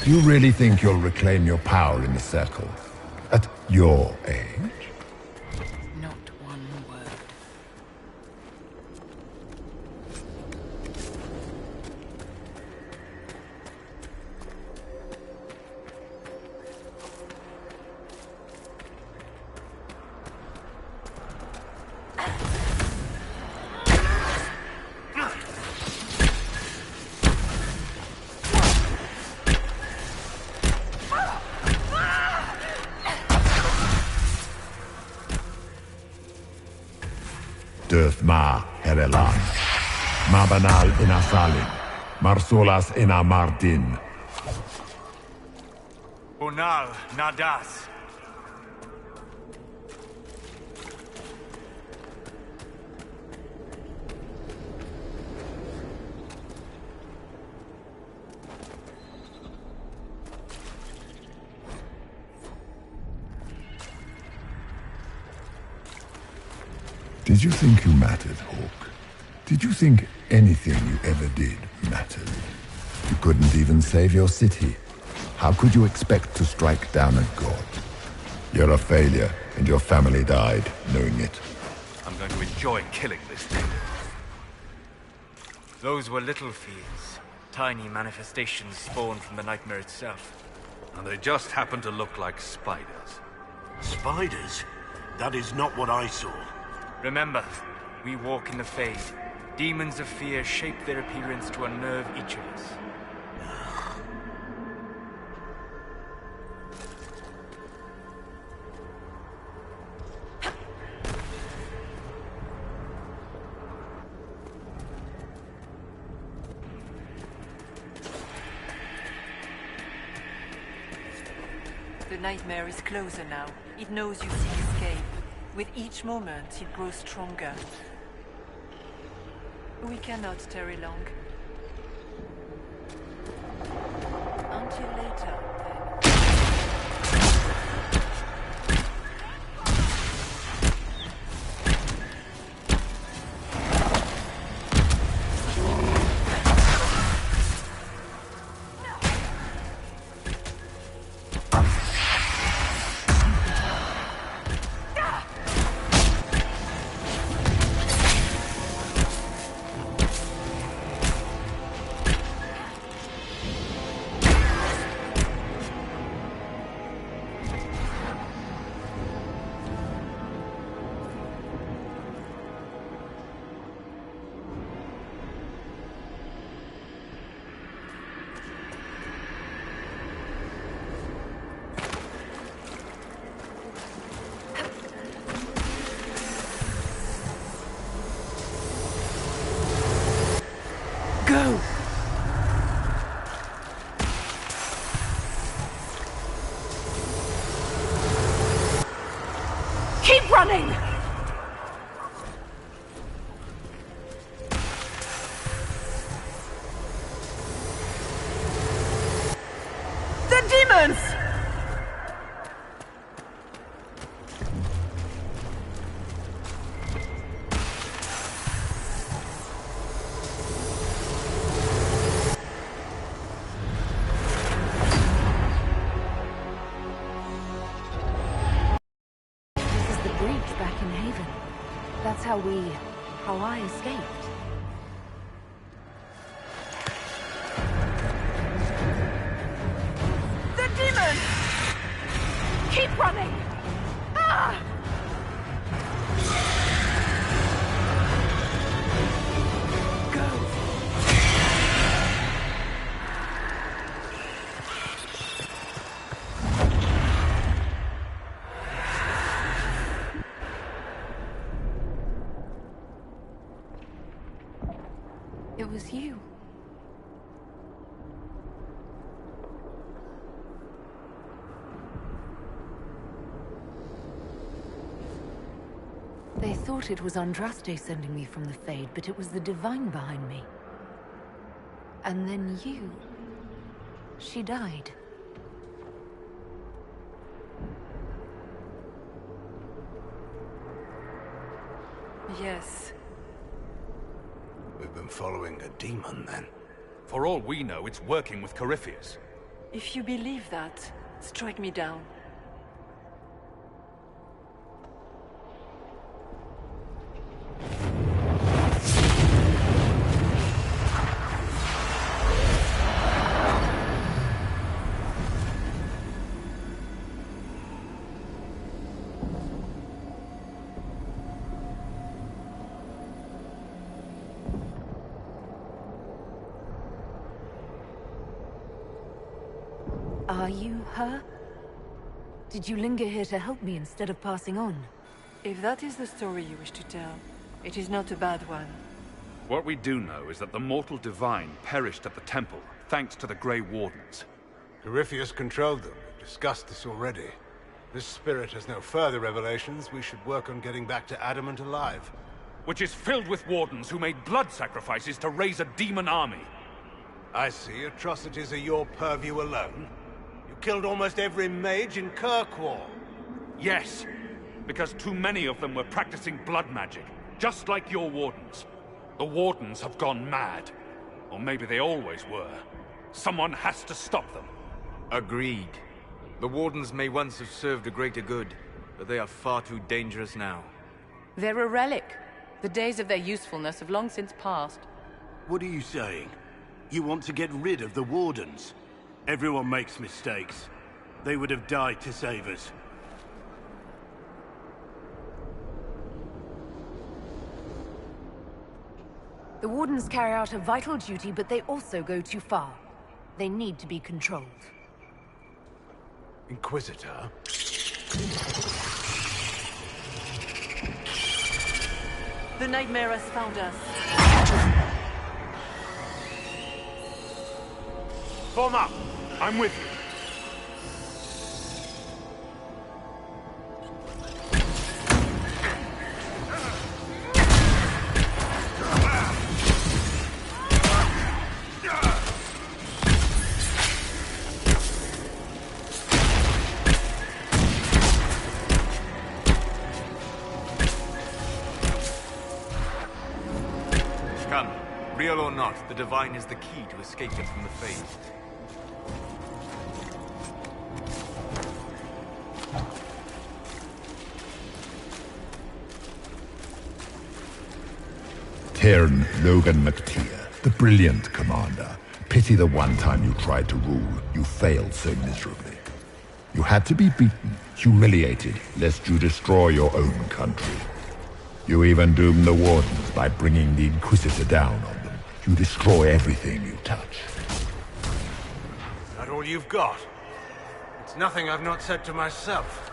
Do you really think you'll reclaim your power in the Circle? At your age?
Not one word.
Döth ma herelan. Mabanal inasalin. Marsolas ina Martin.
Bonal nadas.
Did you think you mattered, Hawk? Did you think anything you ever did mattered? You couldn't even save your city. How could you expect to strike down a god? You're a failure, and your family died knowing it.
I'm going to enjoy killing this thing. Those were little fears. Tiny manifestations spawned from the nightmare itself.
And they just happen to look like spiders. Spiders? That is not what I saw.
Remember, we walk in the Fade. Demons of fear shape their appearance to unnerve each of us.
The nightmare is closer now. It knows you seek escape. With each moment, it grows stronger. We cannot tarry long. Until later,
Go! Keep running! The demons!
Back in Haven. That's how I escaped.
The demons! Keep running! Ah!
It was you. They thought it was Andraste sending me from the Fade, but it was the Divine behind me. And then you... She died.
Yes.
We've been following a demon, then.
For all we know, it's working with Corypheus.
If you believe that, strike me down.
Are you her? Did you linger here to help me instead of passing on?
If that is the story you wish to tell, It is not a bad one.
What we do know is that the mortal divine perished at the temple, thanks to the Grey Wardens.
Corypheus controlled them. We've discussed this already. This spirit has no further revelations. We should work on getting back to Adamant alive.
Which is filled with wardens who made blood sacrifices to raise a demon army.
I see. Atrocities are your purview alone. You killed almost every mage in Kirkwall.
Yes, because too many of them were practicing blood magic, just like your wardens. The wardens have gone mad. Or maybe they always were. Someone has to stop them.
Agreed. The wardens may once have served a greater good, but they are far too dangerous now.
They're a relic. The days of their usefulness have long since passed.
What are you saying? You want to get rid of the Wardens? Everyone makes mistakes. They would have died to save us.
The Wardens carry out a vital duty, but they also go too far. They need to be controlled.
Inquisitor?
The nightmare has found us.
Form up! I'm with you.
Come, real or not, the Divine is the key to escaping from the Fade.
Cairn Logan McTeer, the brilliant commander. Pity the one time you tried to rule, you failed so miserably. You had to be beaten, humiliated, lest you destroy your own country. You even doomed the Wardens by bringing the Inquisitor down on them. You destroy everything you touch.
That all you've got? It's nothing I've not said to myself.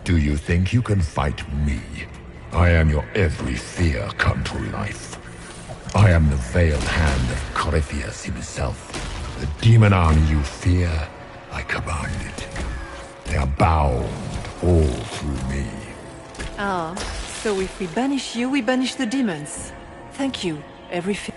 Do you think you can fight me? I am your every fear come to life. I am the veiled hand of Corypheus himself. The demon army you fear, I command it. They are bound all through me.
Ah, so if we banish you, we banish the demons. Thank you, every fear.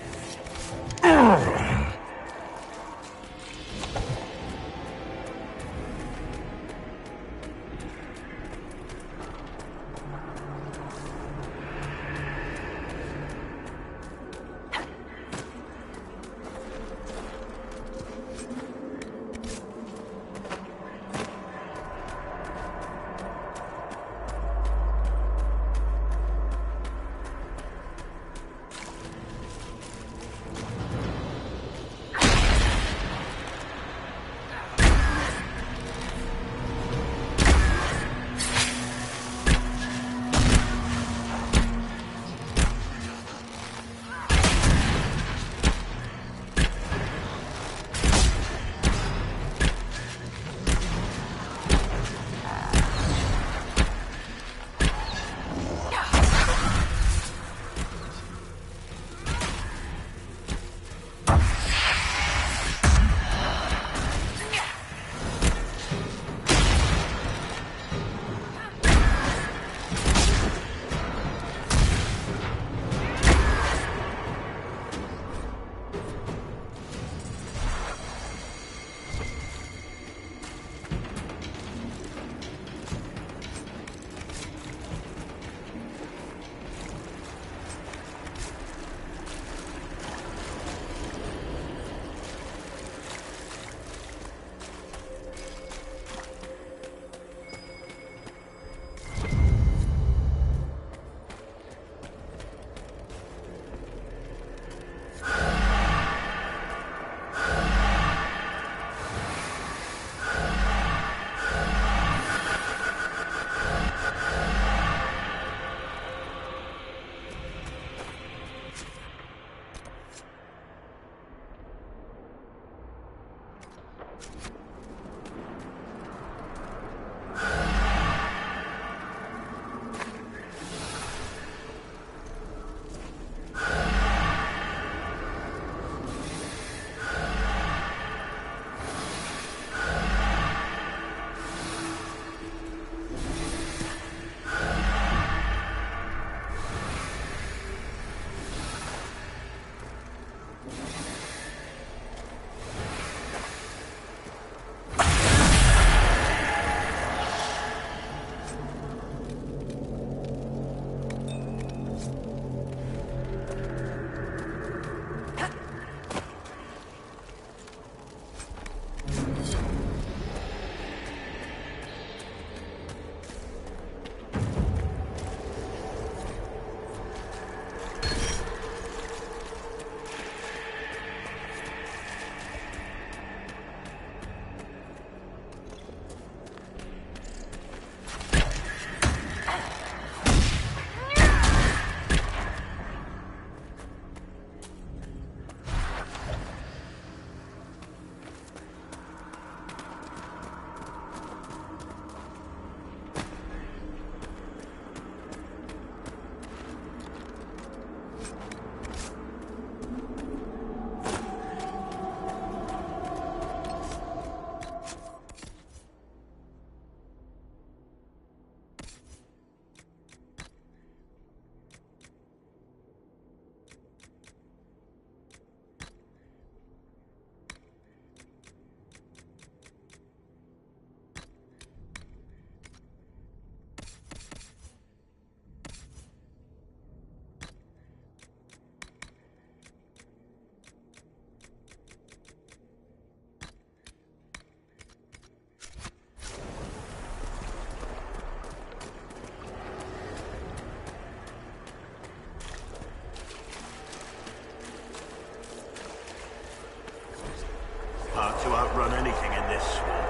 run anything in this swamp.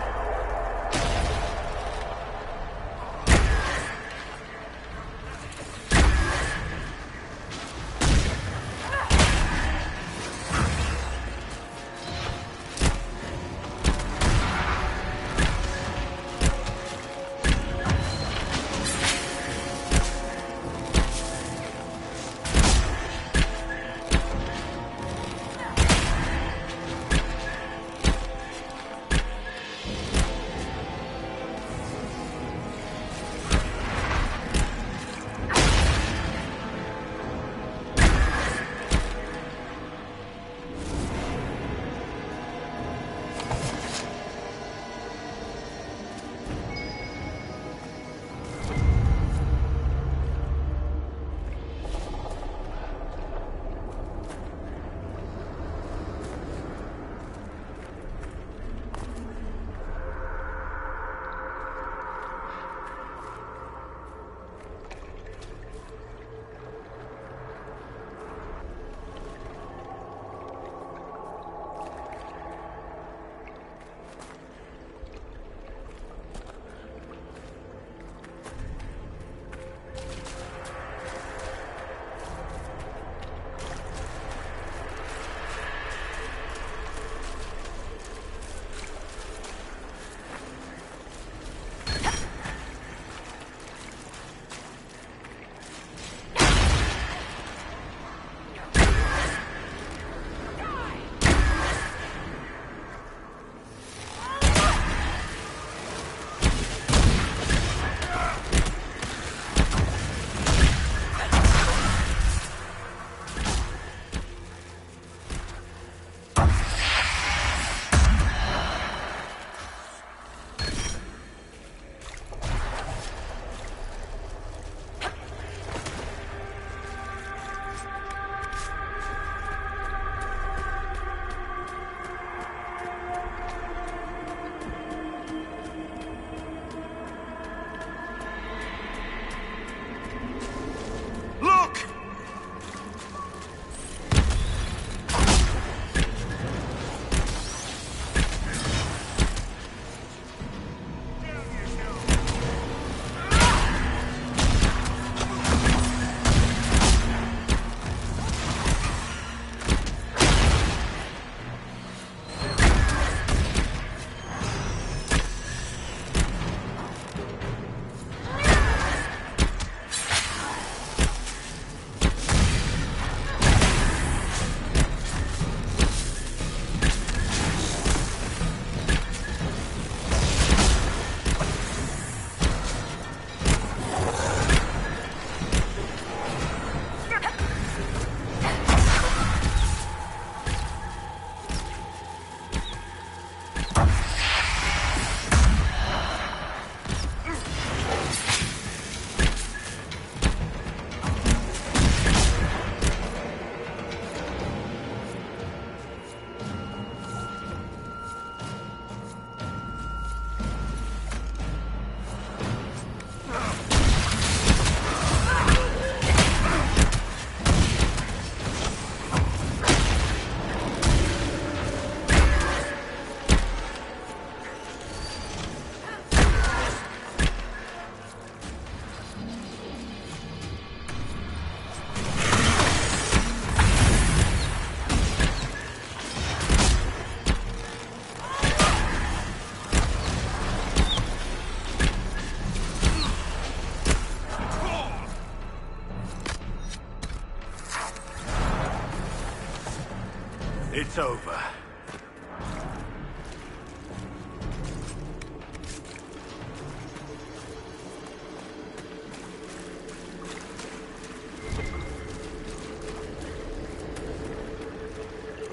It's over.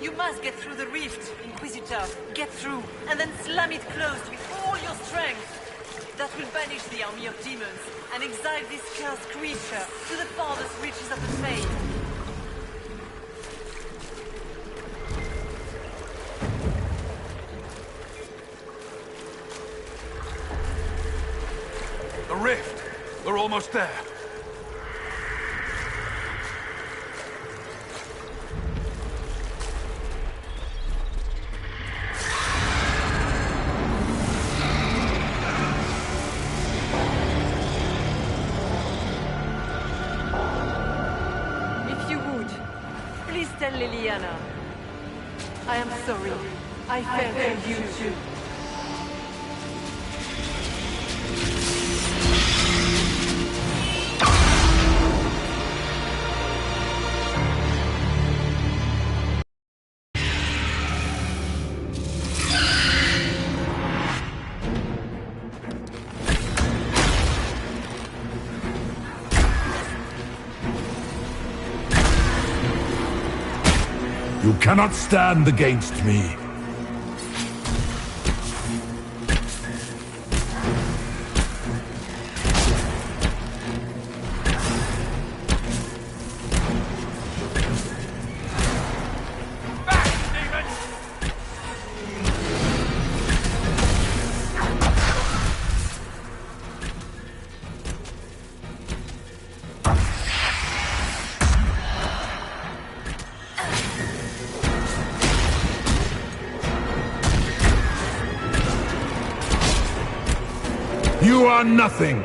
You must get through the rift, Inquisitor. Get through, and then slam it closed with all your strength. That will banish the army of demons and exile this cursed creature to the farthest reaches of the Fade.
The rift! We're almost there.
tell Liliana. I am sorry. I failed you too.
You cannot stand against me. You are nothing!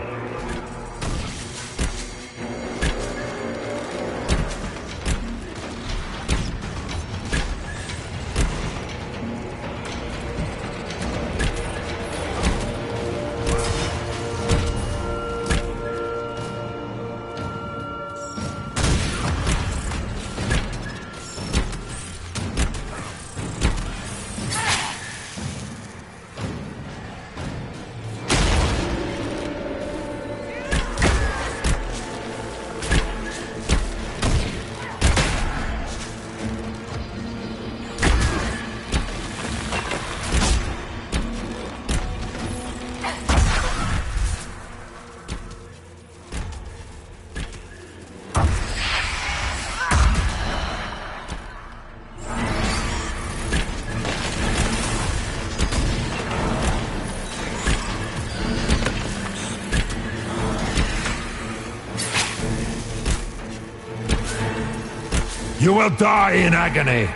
You will die in agony!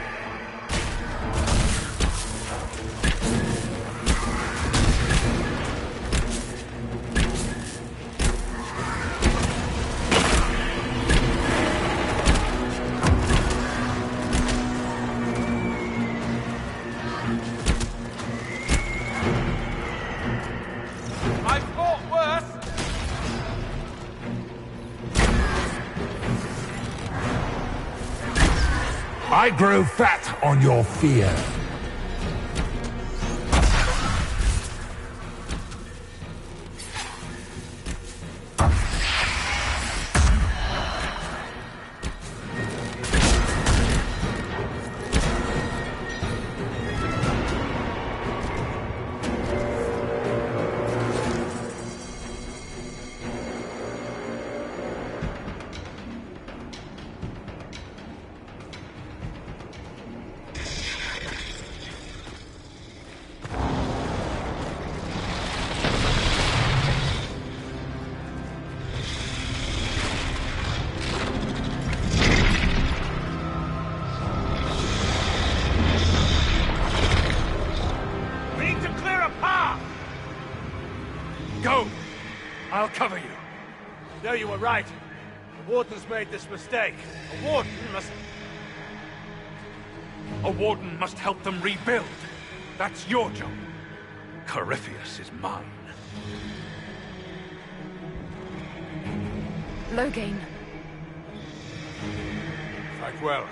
I fought worse!
I grow fat on your fear.
We need to clear a path!
Go! I'll cover you.
No, you were right. The Warden's made this mistake. A Warden must...
A Warden must help them rebuild. That's your job. Corypheus is mine.
Loghain.
Fight well.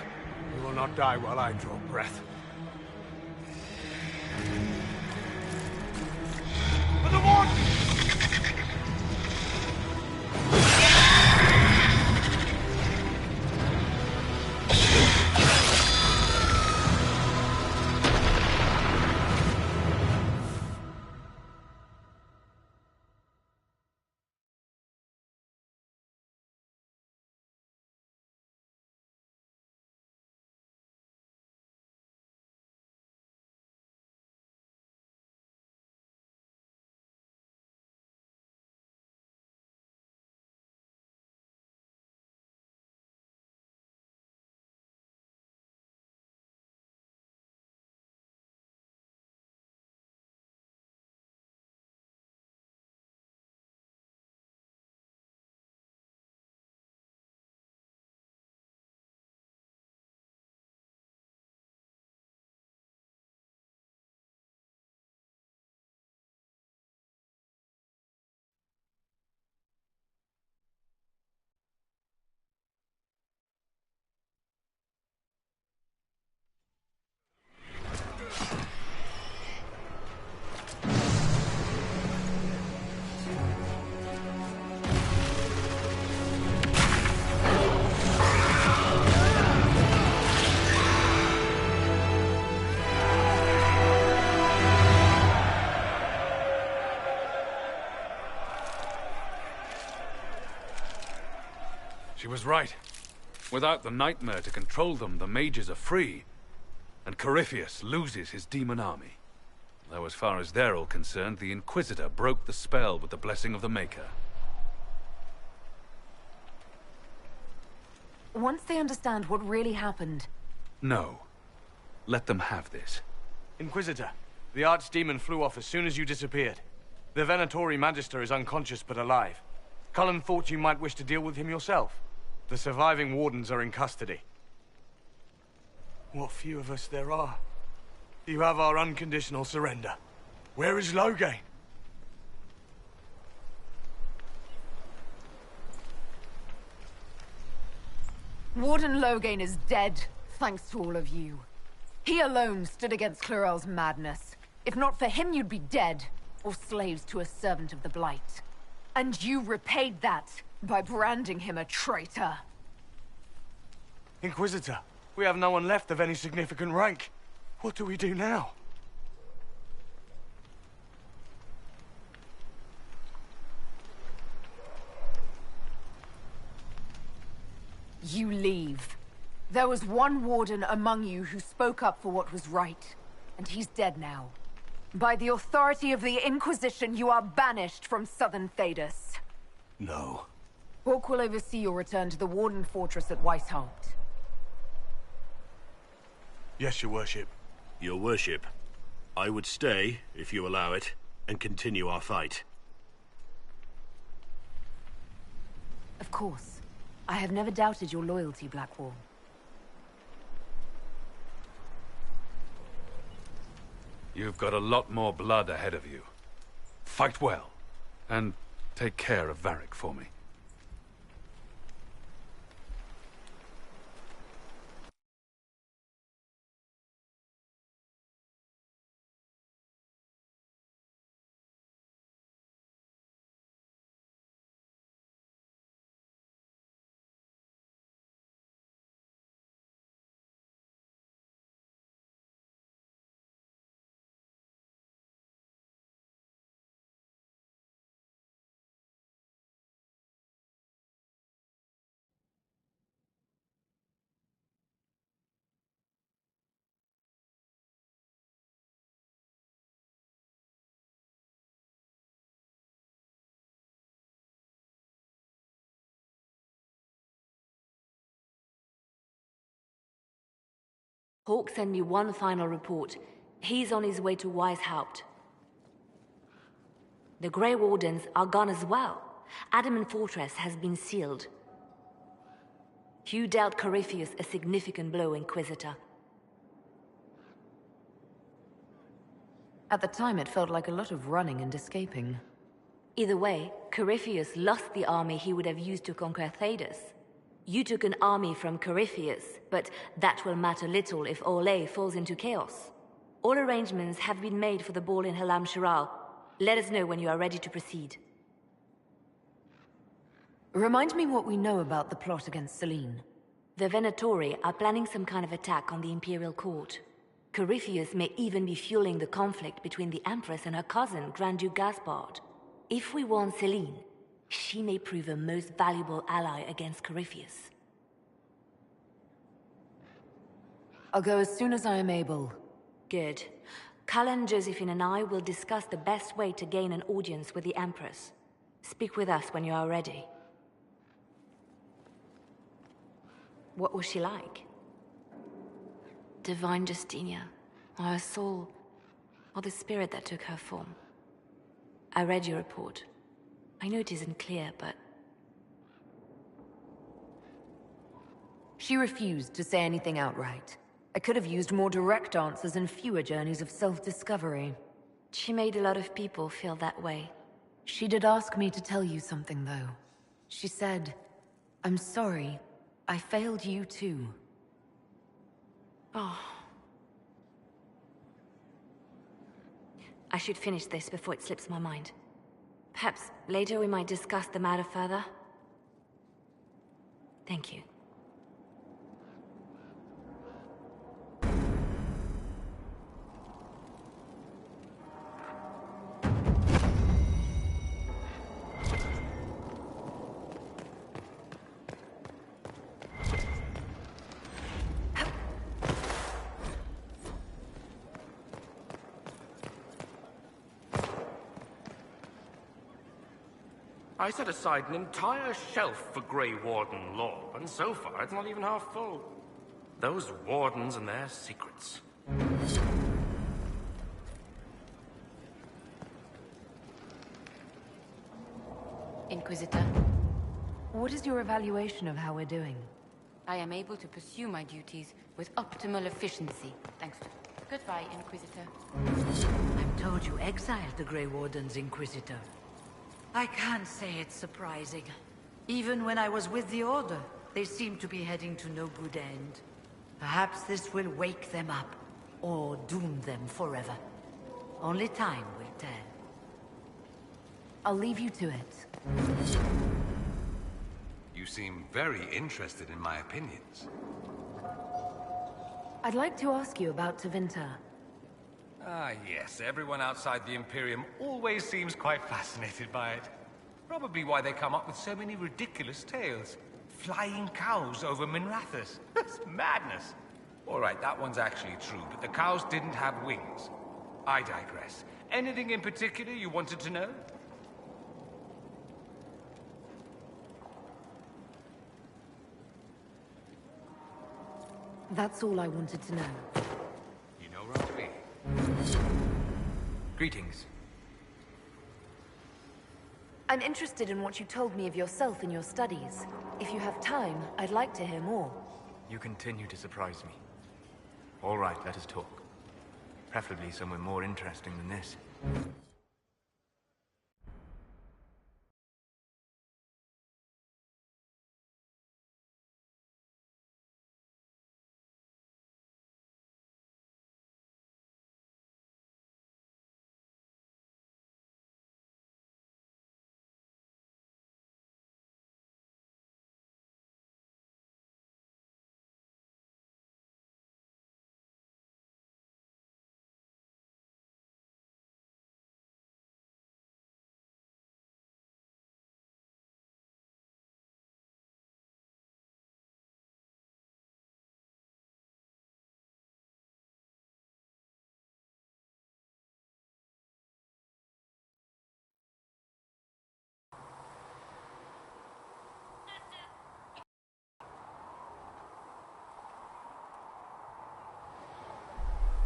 You will not die while I draw breath. For the Warden!
She was right. Without the nightmare to control them, the mages are free. And Corypheus loses his demon army. Though as far as they're all concerned, the Inquisitor broke the spell with the blessing of the Maker.
Once they understand what really happened...
No. Let them have this.
Inquisitor, the Archdemon flew off as soon as you disappeared. The Venatori Magister is unconscious but alive. Cullen thought you might wish to deal with him yourself. The surviving Wardens are in custody. What few of us there are. You have our unconditional surrender. Where is Loghain?
Warden Loghain is dead, thanks to all of you. He alone stood against Clorel's madness. If not for him, you'd be dead, or slaves to a servant of the Blight. And you repaid that by branding him a traitor.
Inquisitor, we have no one left of any significant rank. What do we do now?
You leave. There was one warden among you who spoke up for what was right, and he's dead now. By the authority of the Inquisition, you are banished from southern Thedas.
No.
Hawk will oversee your return to the Warden Fortress at Weishaupt.
Yes, your worship.
Your worship, I would stay, if you allow it, and continue our fight.
Of course. I have never doubted your loyalty, Blackwall.
You've got a lot more blood ahead of you. Fight well, and take care of Varric for me.
Hawk sent me one final report. He's on his way to Weishaupt. The Grey Wardens are gone as well. Adamant Fortress has been sealed. You dealt Corypheus a significant blow, Inquisitor.
At the time, it felt like a lot of running and escaping.
Either way, Corypheus lost the army he would have used to conquer Thedas. You took an army from Corypheus, but that will matter little if Orlais falls into chaos. All arrangements have been made for the ball in Halam Shiral. Let us know when you are ready to proceed.
Remind me what we know about the plot against Selene.
The Venatori are planning some kind of attack on the Imperial Court. Corypheus may even be fueling the conflict between the Empress and her cousin, Grand Duke Gaspard. If we warn Selene, she may prove a most valuable ally against Corypheus.
I'll go as soon as I am able.
Good. Cullen, Josephine and I will discuss the best way to gain an audience with the Empress. Speak with us when you are ready. What was she like? Divine Justinia, or her soul, or the spirit that took her form. I read your report. I know it isn't clear, but...
She refused to say anything outright. I could have used more direct answers and fewer journeys of self-discovery.
She made a lot of people feel that way.
She did ask me to tell you something, though. She said, "I'm sorry. I failed you too."
Oh. I should finish this before it slips my mind. Perhaps later we might discuss the matter further. Thank you.
I set aside an entire shelf for Grey Warden lore, and so far it's not even half full. Those Wardens and their secrets.
Inquisitor, what is your evaluation of how we're doing?
I am able to pursue my duties with optimal efficiency, thanks to... Goodbye, Inquisitor.
I'm told you exiled the Grey Wardens, Inquisitor. I can't say it's surprising. Even when I was with the Order, they seemed to be heading to no good end. Perhaps this will wake them up, or doom them forever. Only time will tell.
I'll leave you to it.
You seem very interested in my opinions.
I'd like to ask you about Tevinter.
Ah, yes. Everyone outside the Imperium always seems quite fascinated by it. Probably why they come up with so many ridiculous tales. Flying cows over Minrathous. That's madness. All right, that one's actually true, but the cows didn't have wings. I digress. Anything in particular you wanted to know?
That's all I wanted to know.
You know roughly.
Greetings.
I'm interested in what you told me of yourself in your studies. If you have time, I'd like to hear more.
You continue to surprise me. All right, let us talk. Preferably somewhere more interesting than this.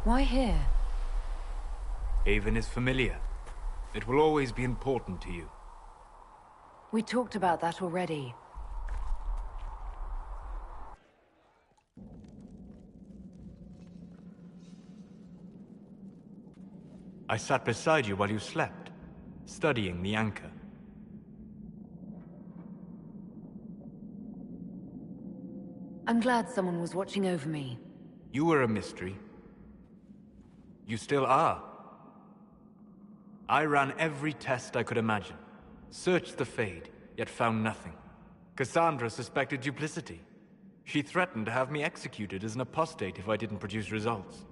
Why here?
Haven is familiar. It will always be important to you.
We talked about that already.
I sat beside you while you slept, studying the anchor.
I'm glad someone was watching over me.
You were a mystery. You still are. I ran every test I could imagine. Searched the Fade, yet found nothing. Cassandra suspected duplicity. She threatened to have me executed as an apostate if I didn't produce results.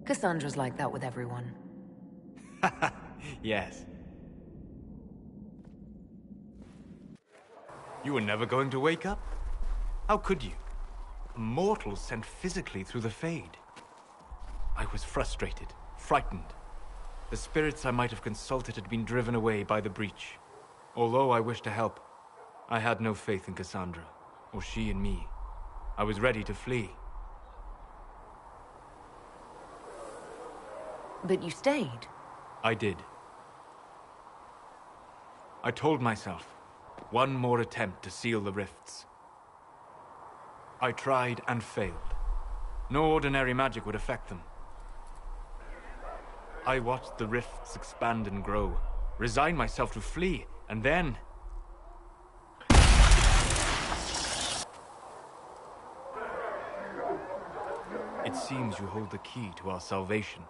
Cassandra's like that with everyone.
Yes. You were never going to wake up? How could you? A mortal sent physically through the Fade. I was frustrated, frightened. The spirits I might have consulted had been driven away by the breach. Although I wished to help, I had no faith in Cassandra, or she in me. I was ready to flee.
But you stayed.
I did. I told myself, one more attempt to seal the rifts. I tried and failed. No ordinary magic would affect them. I watched the rifts expand and grow, resigned myself to flee, and then... It seems you hold the key to our salvation.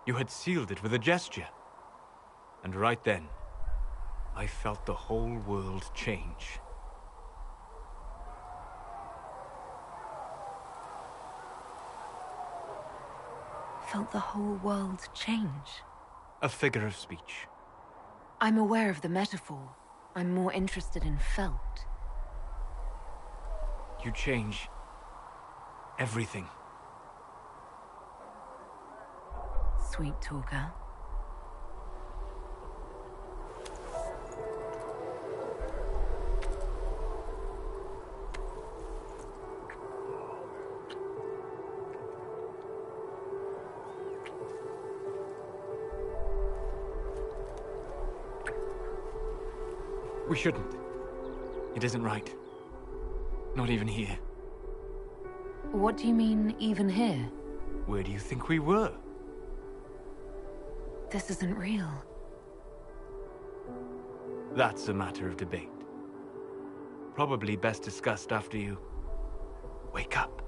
You had sealed it with a gesture. And right then, I felt the whole world change.
Felt the whole world change.
A figure of speech.
I'm aware of the metaphor. I'm more interested in felt.
You change everything.
Sweet talker.
We shouldn't. It isn't right. Not even here.
What do you mean, even here?
Where do you think we were?
This isn't real.
That's a matter of debate. Probably best discussed after you wake up.